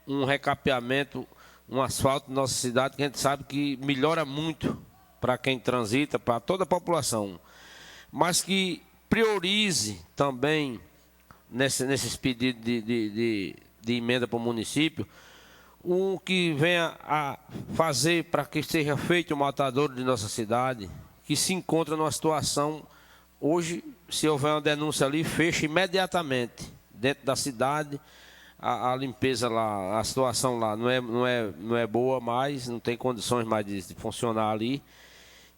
um recapeamento, um asfalto em nossa cidade, que a gente sabe que melhora muito para quem transita, para toda a população, mas que priorize também nesses pedidos de emenda para o município, que venha a fazer para que seja feito o matadouro de nossa cidade, que se encontra numa situação, hoje, se houver uma denúncia ali, fecha imediatamente dentro da cidade, a limpeza lá, a situação lá não é boa mais, não tem condições mais de funcionar ali,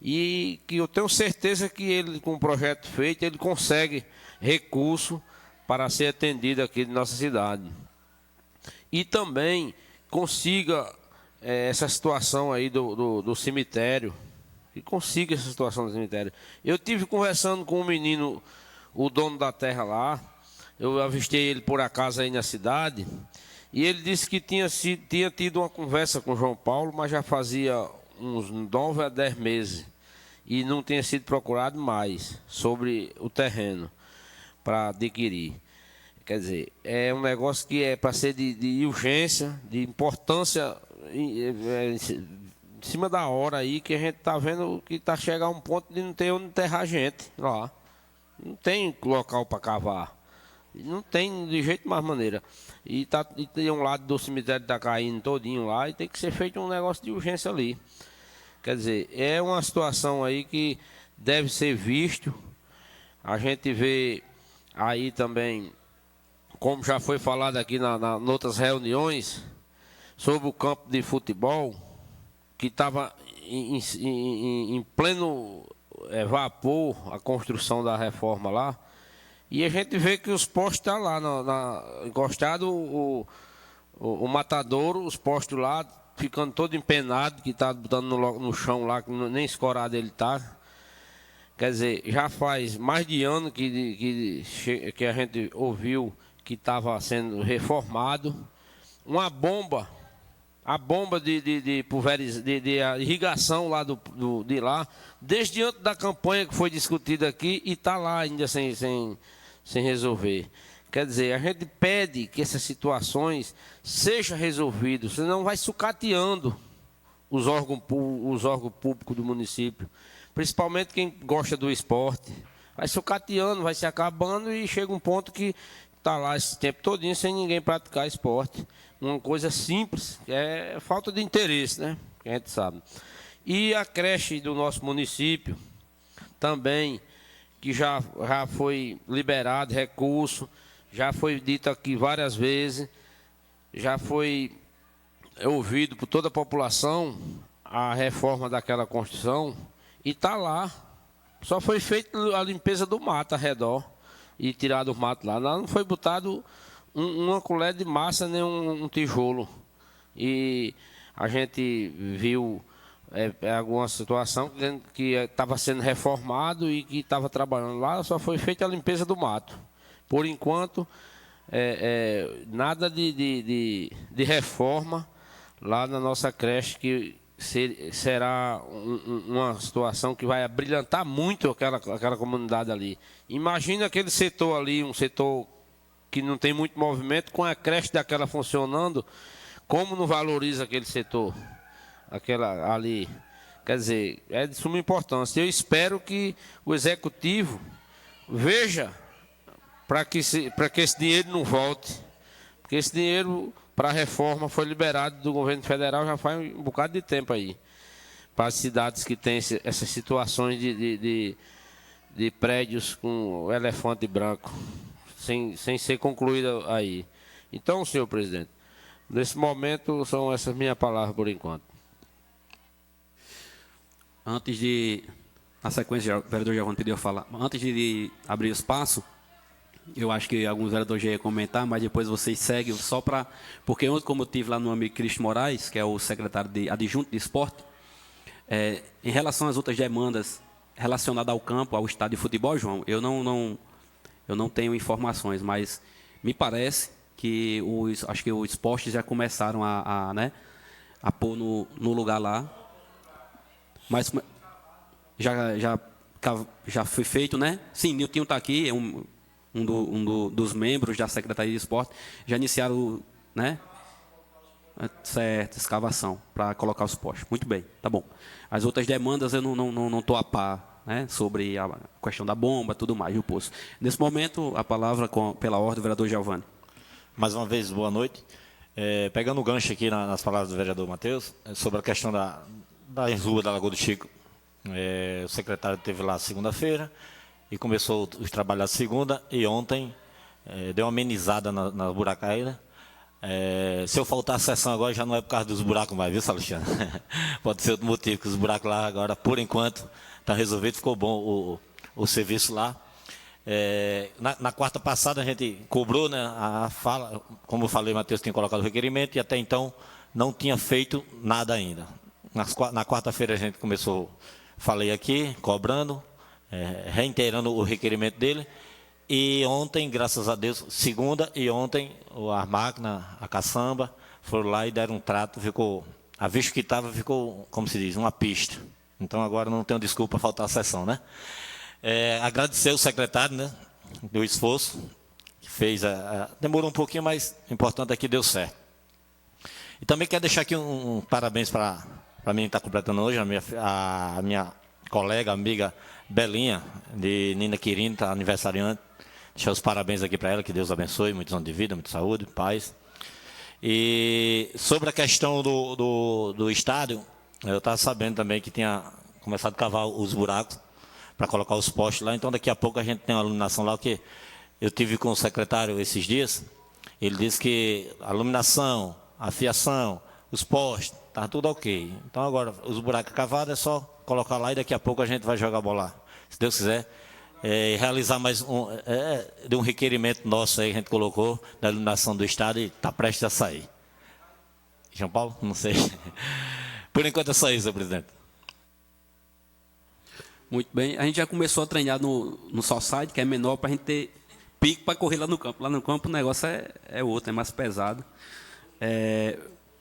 e que eu tenho certeza que ele, com o projeto feito, ele consegue recurso para ser atendido aqui de nossa cidade. E também consiga essa situação aí do cemitério, que consiga essa situação do cemitério. Eu tive conversando com um menino, o dono da terra lá, eu avistei ele por acaso aí na cidade, e ele disse que tinha tido uma conversa com o João Paulo, mas já fazia uns 9 a 10 meses, e não tinha sido procurado mais sobre o terreno para adquirir. Quer dizer, é um negócio que é para ser de urgência, de importância, em cima da hora aí, que a gente está vendo que está chegando a um ponto de não ter onde enterrar gente lá. Não tem local para cavar. Não tem de jeito mais maneira. E tem um lado do cemitério que está caindo todinho lá e tem que ser feito um negócio de urgência ali. Quer dizer, é uma situação aí que deve ser visto. A gente vê aí também, como já foi falado aqui em outras reuniões, sobre o campo de futebol, que estava em pleno vapor a construção da reforma lá. E a gente vê que os postes estão lá, encostado o matadouro, os postes lá, ficando todo empenado, que está botando no chão lá, que nem escorado ele está. Quer dizer, já faz mais de ano que a gente ouviu que estava sendo reformado. Uma bomba, a bomba de irrigação lá de lá, desde antes da campanha que foi discutida aqui, e está lá ainda sem resolver. Quer dizer, a gente pede que essas situações sejam resolvidas, senão vai sucateando os órgãos públicos do município, principalmente quem gosta do esporte. Vai sucateando, vai se acabando e chega um ponto que está lá esse tempo todinho sem ninguém praticar esporte. Uma coisa simples, que é falta de interesse, né? Que a gente sabe. E a creche do nosso município também, que já foi liberado recurso, já foi dito aqui várias vezes, já foi ouvido por toda a população a reforma daquela construção, e está lá. Só foi feita a limpeza do mato ao redor e tirado o mato lá. Lá não foi botado uma colher de massa nem um tijolo. E a gente viu alguma situação que estava sendo reformado e que estava trabalhando lá, só foi feita a limpeza do mato. Por enquanto, nada de reforma lá na nossa creche, que será uma situação que vai abrilhantar muito aquela comunidade ali. Imagina aquele setor ali, um setor que não tem muito movimento, com a creche daquela funcionando, como não valoriza aquele setor, aquela ali. Quer dizer, é de suma importância. Eu espero que o executivo veja para que esse dinheiro não volte, porque esse dinheiro para a reforma foi liberado do governo federal já faz um bocado de tempo aí, para as cidades que têm essas situações de prédios com elefante branco, sem ser concluída aí. Então, senhor presidente, nesse momento são essas minhas palavras por enquanto. Antes de, na sequência, o vereador Giovanni pediu falar, antes de abrir espaço, eu acho que alguns vereadores já iam comentar, mas depois vocês seguem, só para... Porque ontem, como eu tive lá no amigo Cristo Moraes, que é o secretário adjunto de esporte, em relação às outras demandas relacionadas ao campo, ao estádio de futebol, João, eu não tenho informações, mas me parece que acho que os postes já começaram a pôr no lugar lá, mas já foi feito, né? Sim, Niltinho está aqui, é dos membros da Secretaria de Esporte, já iniciaram, né? Certo, escavação, para colocar os postes. Muito bem, tá bom. As outras demandas eu não estou a par, né? Sobre a questão da bomba, tudo mais, o poço. Nesse momento, a palavra pela ordem do vereador Giovanni. Mais uma vez, boa noite. Pegando o gancho aqui nas palavras do vereador Matheus, sobre a questão da rua da Lagoa do Chico. O secretário esteve lá segunda-feira e começou os trabalhos segunda, e ontem deu uma amenizada na buracaíra. Se eu faltar a sessão agora, já não é por causa dos buracos mais, viu, Salixano? Pode ser outro motivo, que os buracos lá agora, por enquanto, está resolvido, ficou bom o serviço lá. Na quarta passada a gente cobrou, né, a fala, como eu falei, Matheus tinha colocado o requerimento, e até então não tinha feito nada ainda. Na quarta-feira a gente começou, falei aqui, cobrando, reiterando o requerimento dele, e ontem, graças a Deus, segunda e ontem, a máquina, a caçamba, foram lá e deram um trato, a vista que estava ficou, como se diz, uma pista. Então agora não tenho desculpa faltar a sessão, né? Agradecer o secretário, né, do esforço que fez, demorou um pouquinho, mas o importante é que deu certo. E também quero deixar aqui um parabéns para mim que está completando hoje, a minha colega, amiga Belinha, de Nina Quirino, está aniversariante, Deixar os parabéns aqui para ela, que Deus abençoe, muitos anos de vida, muita saúde, paz. E sobre a questão do estádio, eu estava sabendo também que tinha começado a cavar os buracos para colocar os postes lá, então daqui a pouco a gente tem uma iluminação lá, que eu tive com o secretário esses dias, ele disse que a iluminação, a fiação, os postes, está tudo ok. Então agora, os buracos cavados é só colocar lá e daqui a pouco a gente vai jogar a bola lá. Se Deus quiser, realizar mais de um requerimento nosso aí, a gente colocou na iluminação do estádio e está prestes a sair. João Paulo? Não sei. Por enquanto é só isso, senhor presidente. Muito bem. A gente já começou a treinar no Society, que é menor, para a gente ter pico para correr lá no campo. Lá no campo o negócio é outro, é mais pesado.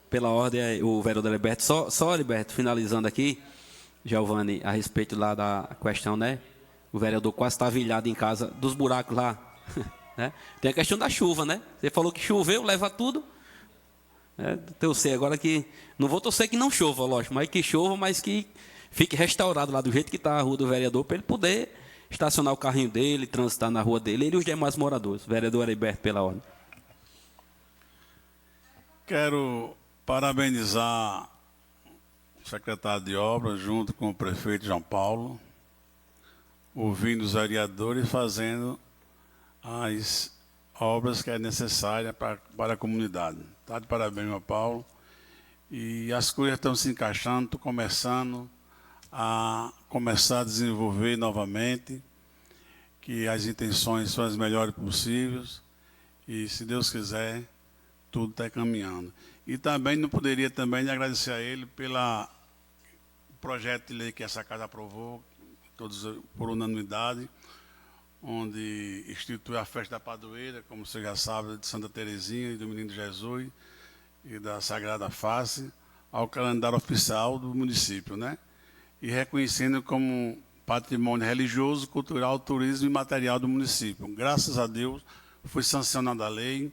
Pela ordem, o vereador Heriberto. Só, Heriberto, finalizando aqui, Giovanni, a respeito lá da questão, né? O vereador quase está vilhado em casa, dos buracos lá. Né? Tem a questão da chuva, né? Você falou que choveu, leva tudo. Torcer agora que... Não vou torcer que não chova, lógico, mas que chova, mas que fique restaurado lá do jeito que está a rua do vereador, para ele poder estacionar o carrinho dele, transitar na rua dele, ele e os demais moradores. Vereador Heriberto, pela ordem. Quero parabenizar o secretário de obras, junto com o prefeito João Paulo, ouvindo os vereadores, fazendo as obras que é necessária para a comunidade. Está de parabéns, João Paulo. E as coisas estão se encaixando, estou começando a desenvolver novamente, que as intenções são as melhores possíveis, e se Deus quiser, tudo está caminhando. E também não poderia também agradecer a ele pelo projeto de lei que essa casa aprovou, todos por unanimidade, onde institui a festa da padroeira, como você já sabe, de Santa Teresinha e do Menino Jesus e da Sagrada Face, ao calendário oficial do município, né? E reconhecendo como patrimônio religioso, cultural, turismo e material do município. Graças a Deus, foi sancionada a lei.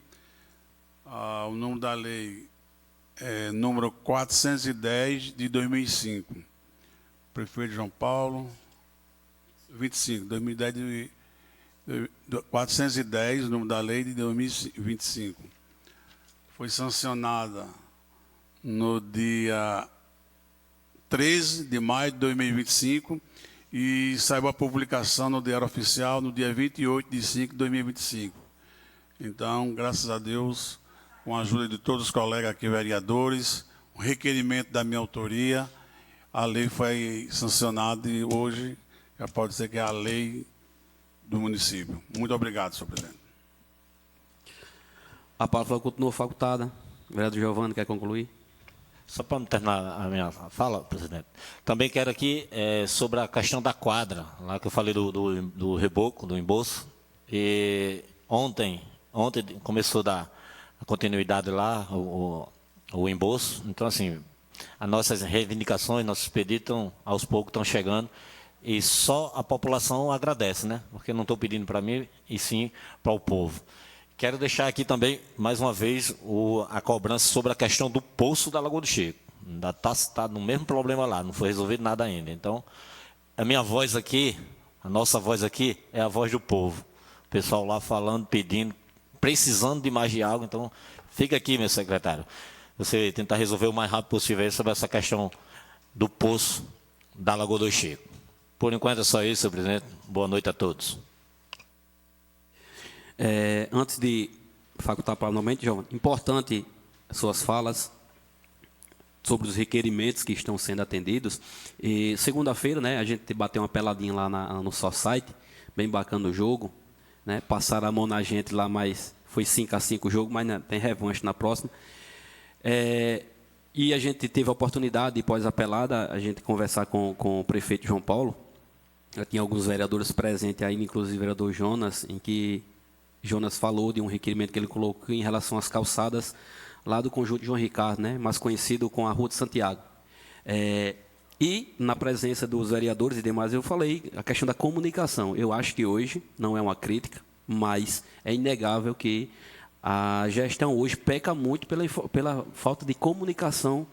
O número da lei é número 410 de 2005. Prefeito João Paulo, 25, 2010, 410, o número da lei de 2025. Foi sancionada no dia 13 de maio de 2025 e saiu a publicação no Diário Oficial no dia 28 de 5 de 2025. Então, graças a Deus, com a ajuda de todos os colegas aqui, vereadores, um requerimento da minha autoria, a lei foi sancionada e hoje já pode ser que é a lei do município. Muito obrigado, senhor presidente. A palavra continua facultada. O vereador Giovanni quer concluir? Só para terminar a minha fala, presidente. Também quero aqui sobre a questão da quadra, lá que eu falei do reboco, do embolso. E ontem começou a dar a continuidade lá, o embolso. Então, assim, as nossas reivindicações, nossos pedidos, aos poucos estão chegando. E só a população agradece, né? Porque não estou pedindo para mim, e sim para o povo. Quero deixar aqui também, mais uma vez, a cobrança sobre a questão do poço da Lagoa do Chico. Ainda está no mesmo problema lá, não foi resolvido nada ainda. Então, a minha voz aqui, a nossa voz aqui, é a voz do povo. O pessoal lá falando, pedindo, precisando de mais de água. Então, fica aqui, meu secretário. Você tentar resolver o mais rápido possível sobre essa questão do poço da Lagoa do Chico. Por enquanto é só isso, senhor presidente. Boa noite a todos. Antes de facultar a palavra novamente, João, importante suas falas sobre os requerimentos que estão sendo atendidos. E segunda-feira, né, a gente bateu uma peladinha lá no Society, bem bacana o jogo, né, passaram a mão na gente lá, mas foi 5-5 o jogo, mas né, tem revanche na próxima. E a gente teve a oportunidade, após a pelada, a gente conversar com o prefeito João Paulo. Já tinha alguns vereadores presentes aí, inclusive o vereador Jonas, em que Jonas falou de um requerimento que ele colocou em relação às calçadas lá do conjunto João Ricardo, né, mais conhecido com a Rua de Santiago. E, na presença dos vereadores e demais, eu falei a questão da comunicação. Eu acho que hoje, não é uma crítica, mas é inegável que a gestão hoje peca muito pela falta de comunicação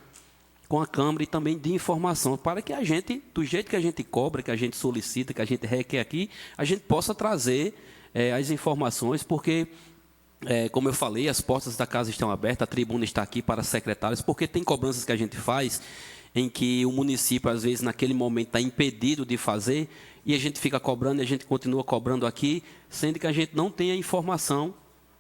com a Câmara e também de informação, para que a gente, do jeito que a gente cobra, que a gente solicita, que a gente requer aqui, a gente possa trazer as informações, porque, como eu falei, as portas da casa estão abertas, a tribuna está aqui para secretários, porque tem cobranças que a gente faz em que o município, às vezes, naquele momento, está impedido de fazer, e a gente fica cobrando, e a gente continua cobrando aqui, sendo que a gente não tem a informação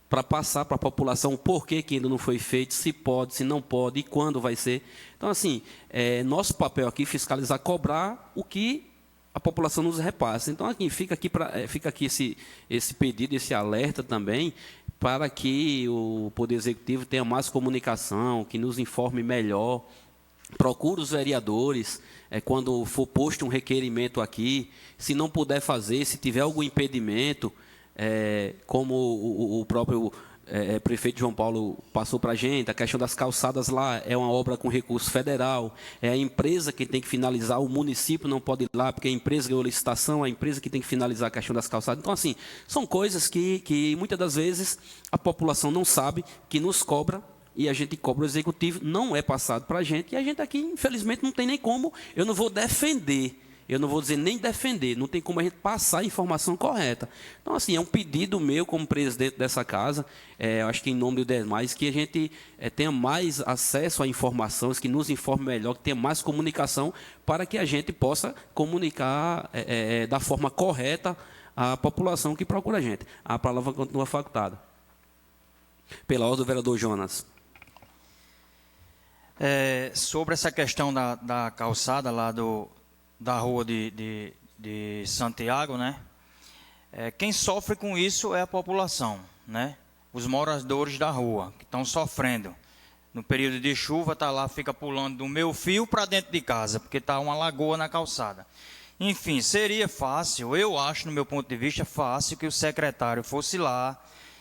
para passar para a população o porquê que ainda não foi feito, se pode, se não pode, e quando vai ser. Então, assim, nosso papel aqui é fiscalizar, cobrar o que a população nos repassa. Então, aqui, fica aqui esse pedido, esse alerta também, para que o Poder Executivo tenha mais comunicação, que nos informe melhor. Procure os vereadores, quando for posto um requerimento aqui, se não puder fazer, se tiver algum impedimento, como o próprio prefeito João Paulo passou para a gente, a questão das calçadas lá é uma obra com recurso federal, é a empresa que tem que finalizar, o município não pode ir lá, porque a empresa ganhou licitação, a empresa que tem que finalizar a questão das calçadas. Então, assim, são coisas que muitas das vezes a população não sabe, que nos cobra, e a gente cobra o executivo, não é passado para a gente, e a gente aqui, infelizmente, não tem nem como, eu não vou defender, eu não vou dizer nem defender, não tem como a gente passar a informação correta. Então, assim, é um pedido meu como presidente dessa casa, eu acho que em nome dos demais, que a gente tenha mais acesso a informações, que nos informe melhor, que tenha mais comunicação, para que a gente possa comunicar da forma correta à população que procura a gente. A palavra continua facultada. Pela ordem do vereador Jonas. Sobre essa questão da calçada lá da rua de Santiago, né? Quem sofre com isso é a população, né? Os moradores da rua, que estão sofrendo. No período de chuva, tá lá, fica pulando do meu fio para dentro de casa, porque está uma lagoa na calçada. Enfim, seria fácil, eu acho, no meu ponto de vista, fácil que o secretário fosse lá,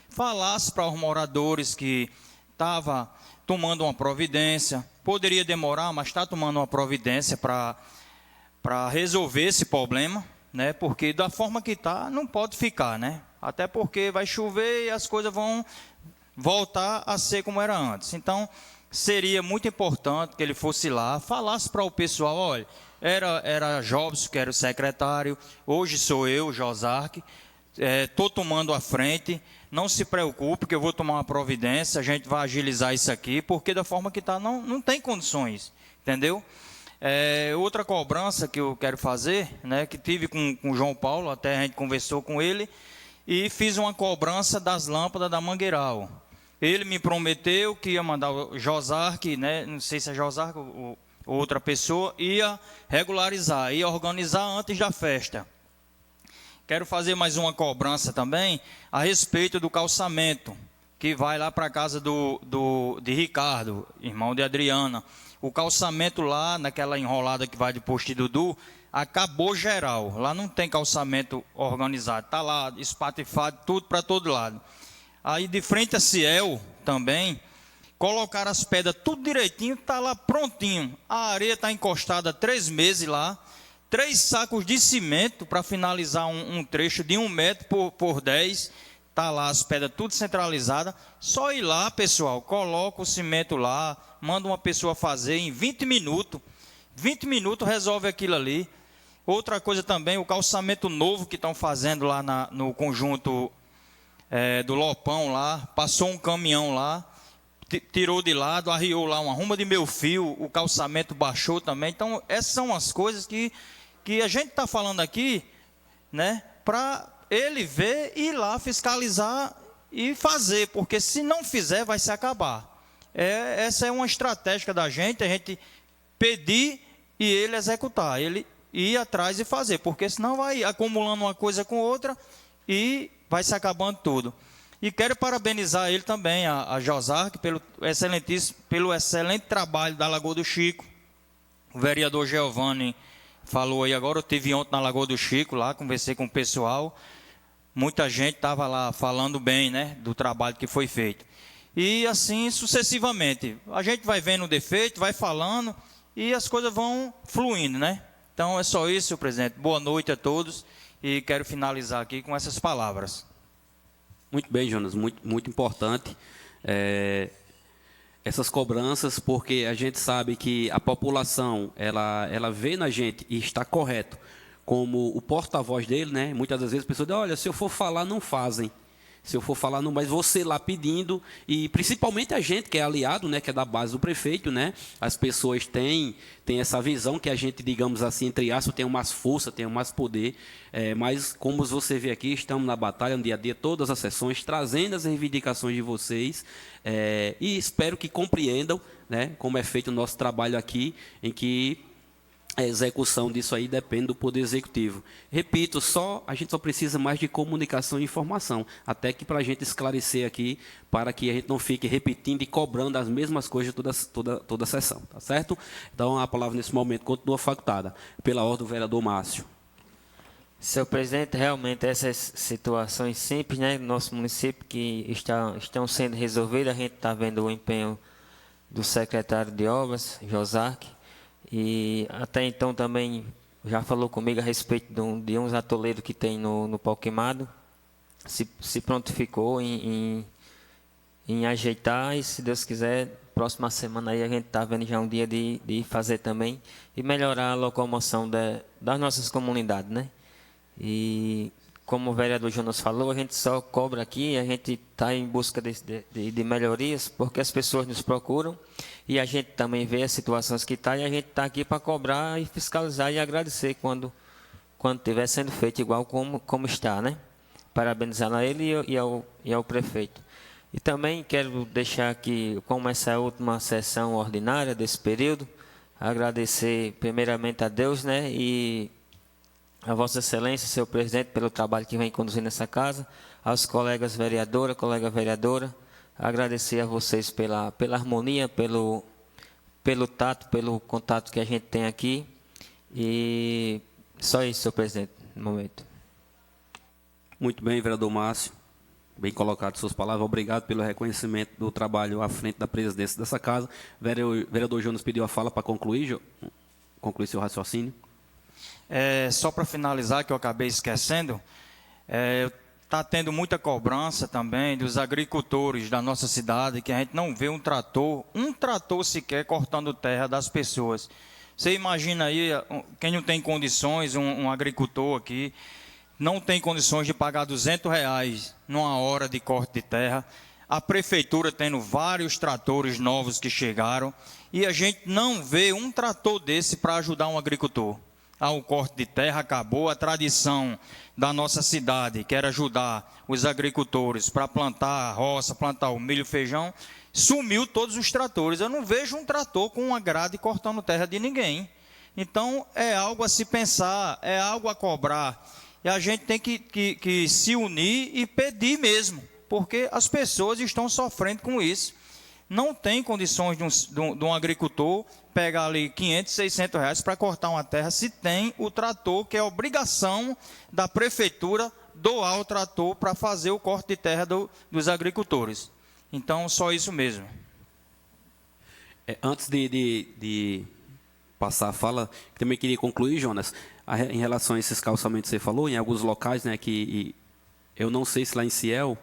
falasse para os moradores que estava tomando uma providência, poderia demorar, mas está tomando uma providência para resolver esse problema, né? Porque da forma que está, não pode ficar, né? Até porque vai chover e as coisas vão voltar a ser como era antes. Então, seria muito importante que ele fosse lá, falasse para o pessoal, olha, era Jobson que era o secretário, hoje sou eu, Josarque, estou tomando a frente, não se preocupe que eu vou tomar uma providência, a gente vai agilizar isso aqui, porque da forma que está, não tem condições, entendeu? Outra cobrança que eu quero fazer, né, que tive com o João Paulo, até a gente conversou com ele, e fiz uma cobrança das lâmpadas da Mangueiral. Ele me prometeu que ia mandar o Josarque, né, não sei se é Josarque ou outra pessoa, ia regularizar, ia organizar antes da festa. Quero fazer mais uma cobrança também a respeito do calçamento, que vai lá para a casa de Ricardo, irmão de Adriana. O calçamento lá, naquela enrolada que vai de Posto Dudu, acabou geral. Lá não tem calçamento organizado. Está lá espatifado, tudo para todo lado. Aí de frente a Ciel também, colocaram as pedras tudo direitinho, está lá prontinho. A areia está encostada há 3 meses lá. 3 sacos de cimento para finalizar um trecho de 1 metro por 10. Está lá as pedras tudo centralizada. Só ir lá, pessoal, coloca o cimento lá, manda uma pessoa fazer em 20 minutos. 20 minutos resolve aquilo ali. Outra coisa também, o calçamento novo que estão fazendo lá no conjunto do Lopão lá. Passou um caminhão lá, tirou de lado, arriou lá uma ruma de meio fio, o calçamento baixou também. Então, essas são as coisas que a gente está falando aqui, né, para ele ver, ir lá, fiscalizar e fazer, porque se não fizer, vai se acabar. Essa é uma estratégia da gente, a gente pedir e ele executar, ele ir atrás e fazer, porque senão vai acumulando uma coisa com outra e vai se acabando tudo. E quero parabenizar ele também, a Josarque, pelo excelente trabalho da Lagoa do Chico. O vereador Giovanni falou aí agora, eu estive ontem na Lagoa do Chico, lá, conversei com o pessoal. Muita gente estava lá falando bem, né, do trabalho que foi feito. E assim sucessivamente. A gente vai vendo o defeito, vai falando e as coisas vão fluindo, né? Então é só isso, senhor presidente. Boa noite a todos e quero finalizar aqui com essas palavras. Muito bem, Jonas, muito importante essas cobranças, porque a gente sabe que a população, ela vê na gente, e está correto, como o porta-voz dele, né? Muitas das vezes as pessoas dizem, olha, se eu for falar, não fazem. Se eu for falar, não, mas você lá pedindo, e principalmente a gente que é aliado, né, que é da base do prefeito, né, as pessoas têm essa visão que a gente, digamos assim, entre aspas, tem mais força, tem mais poder, mas como você vê aqui, estamos na batalha, no dia a dia, todas as sessões, trazendo as reivindicações de vocês, e espero que compreendam, né, como é feito o nosso trabalho aqui, em que a execução disso aí depende do Poder Executivo. Repito, a gente só precisa mais de comunicação e informação, até que para a gente esclarecer aqui, para que a gente não fique repetindo e cobrando as mesmas coisas toda a sessão, tá certo? Então, a palavra nesse momento continua facultada, pela ordem do vereador Márcio. Senhor presidente, realmente essas situações simples, né, no nosso município que estão sendo resolvidas, a gente está vendo o empenho do secretário de Obras, Josarque, e até então também já falou comigo a respeito de uns atoleiros que tem no pau queimado. Se prontificou em ajeitar e, se Deus quiser, próxima semana aí a gente está vendo já um dia de fazer também e melhorar a locomoção das nossas comunidades, né? E como o vereador Jonas falou, a gente só cobra aqui, a gente está em busca de melhorias, porque as pessoas nos procuram e a gente também vê as situações que está, e a gente está aqui para cobrar e fiscalizar e agradecer quando estiver sendo feito igual como está, né? Parabenizar a ele e ao prefeito. E também quero deixar aqui, como essa é a última sessão ordinária desse período, agradecer primeiramente a Deus, né? E a Vossa Excelência, senhor presidente, pelo trabalho que vem conduzindo nessa casa, aos colega vereadora, agradecer a vocês pela harmonia, pelo tato, pelo contato que a gente tem aqui, e só isso, senhor presidente, no momento. Muito bem, vereador Márcio, bem colocado suas palavras, obrigado pelo reconhecimento do trabalho à frente da presidência dessa casa. Vereador Jonas pediu a fala para concluir seu raciocínio. Só para finalizar, que eu acabei esquecendo, está tendo muita cobrança também dos agricultores da nossa cidade, que a gente não vê um trator sequer cortando terra das pessoas. Você imagina aí, quem não tem condições, um agricultor aqui, não tem condições de pagar R$200 numa hora de corte de terra, a prefeitura tendo vários tratores novos que chegaram, e a gente não vê um trator desse para ajudar um agricultor. O corte de terra acabou, a tradição da nossa cidade, que era ajudar os agricultores para plantar a roça, plantar o milho, feijão, sumiu todos os tratores. Eu não vejo um trator com uma grade cortando terra de ninguém. Então, é algo a se pensar, é algo a cobrar. E a gente tem que se unir e pedir mesmo, porque as pessoas estão sofrendo com isso. Não tem condições de um agricultor pegar ali R$500, R$600 para cortar uma terra, se tem o trator, que é obrigação da prefeitura doar o trator para fazer o corte de terra dos agricultores. Então, só isso mesmo. Antes de passar a fala, também queria concluir, Jonas, em relação a esses calçamentos que você falou, em alguns locais, né, que eu não sei se lá em Ciel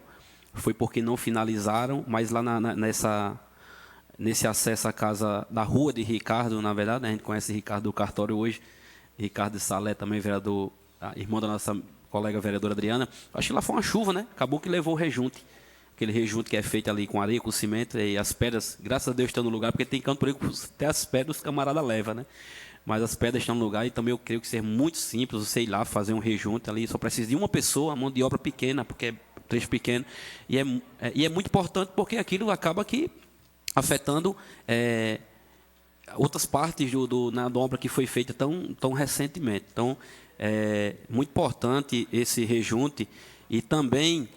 foi porque não finalizaram, mas lá nesse acesso à casa da rua de Ricardo, na verdade, né, a gente conhece Ricardo do cartório hoje, Ricardo de Salé, também vereador, irmão da nossa colega vereadora Adriana, acho que lá foi uma chuva, né? Acabou que levou o rejunte, aquele rejunte que é feito ali com areia, com cimento, e as pedras, graças a Deus, estão no lugar, porque tem canto por aí que até as pedras os camaradas levam, né? Mas as pedras estão no lugar, e também eu creio que seja muito simples, sei lá, fazer um rejunte ali, só precisa de uma pessoa, a mão de obra pequena, porque é trecho pequeno, e é muito importante porque aquilo acaba aqui afetando outras partes da obra que foi feita tão recentemente. Então, é muito importante esse rejunte, e também,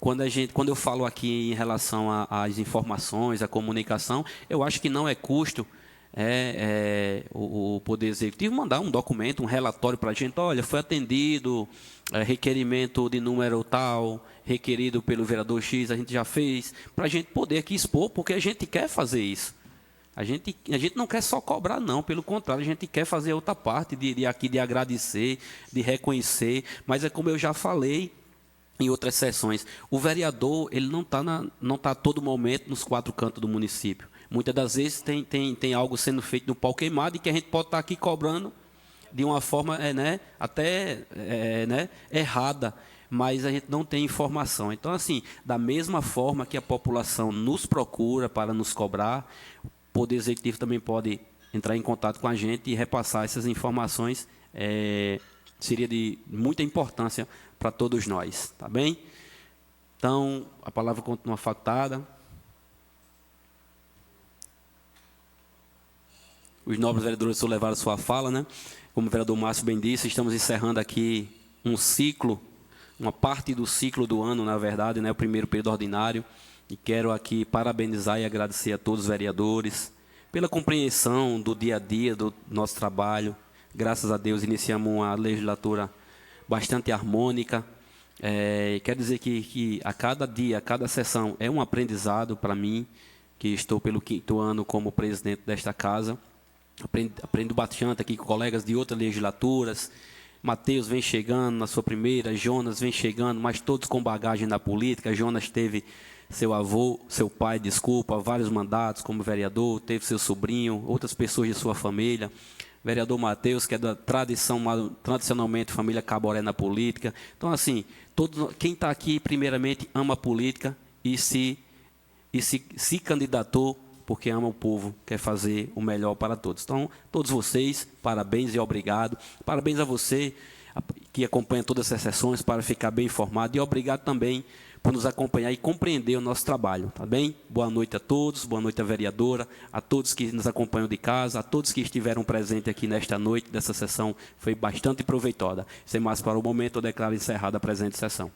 quando eu falo aqui em relação às informações, à comunicação, eu acho que não é custo o Poder Executivo mandar um documento, um relatório para a gente, olha, foi atendido, requerimento de número tal, requerido pelo vereador X, a gente já fez, para a gente poder aqui expor, porque a gente quer fazer isso. A gente não quer só cobrar, não, pelo contrário, a gente quer fazer outra parte de agradecer, de reconhecer, mas é como eu já falei em outras sessões, o vereador ele não está a todo momento nos quatro cantos do município. Muitas das vezes tem algo sendo feito no pau queimado e que a gente pode estar aqui cobrando de uma forma até errada, mas a gente não tem informação. Então, assim, da mesma forma que a população nos procura para nos cobrar, o Poder Executivo também pode entrar em contato com a gente e repassar essas informações. Seria de muita importância para todos nós, tá bem? Então, a palavra continua facultada. Os nobres vereadores levaram sua fala, né? Como o vereador Márcio bem disse, estamos encerrando aqui um ciclo, uma parte do ciclo do ano, na verdade, né? O primeiro período ordinário. E quero aqui parabenizar e agradecer a todos os vereadores pela compreensão do dia a dia do nosso trabalho. Graças a Deus, iniciamos uma legislatura bastante harmônica. Quero dizer que a cada dia, a cada sessão é um aprendizado para mim, que estou pelo 5º ano como presidente desta casa. Aprendo bastante aqui com colegas de outras legislaturas. Mateus vem chegando na sua primeira, Jonas vem chegando, mas todos com bagagem na política. Jonas teve seu pai, vários mandatos como vereador, teve seu sobrinho, outras pessoas de sua família. Vereador Mateus, que é da tradicionalmente família Caboré na política. Então, assim, quem está aqui, primeiramente, ama a política e se candidatou porque ama o povo, quer fazer o melhor para todos. Então, todos vocês, parabéns e obrigado. Parabéns a você que acompanha todas essas sessões para ficar bem informado. E obrigado também por nos acompanhar e compreender o nosso trabalho, tá bem? Boa noite a todos, boa noite à vereadora, a todos que nos acompanham de casa, a todos que estiveram presentes aqui nesta noite, dessa sessão, foi bastante proveitosa. Sem mais para o momento, eu declaro encerrada a presente sessão.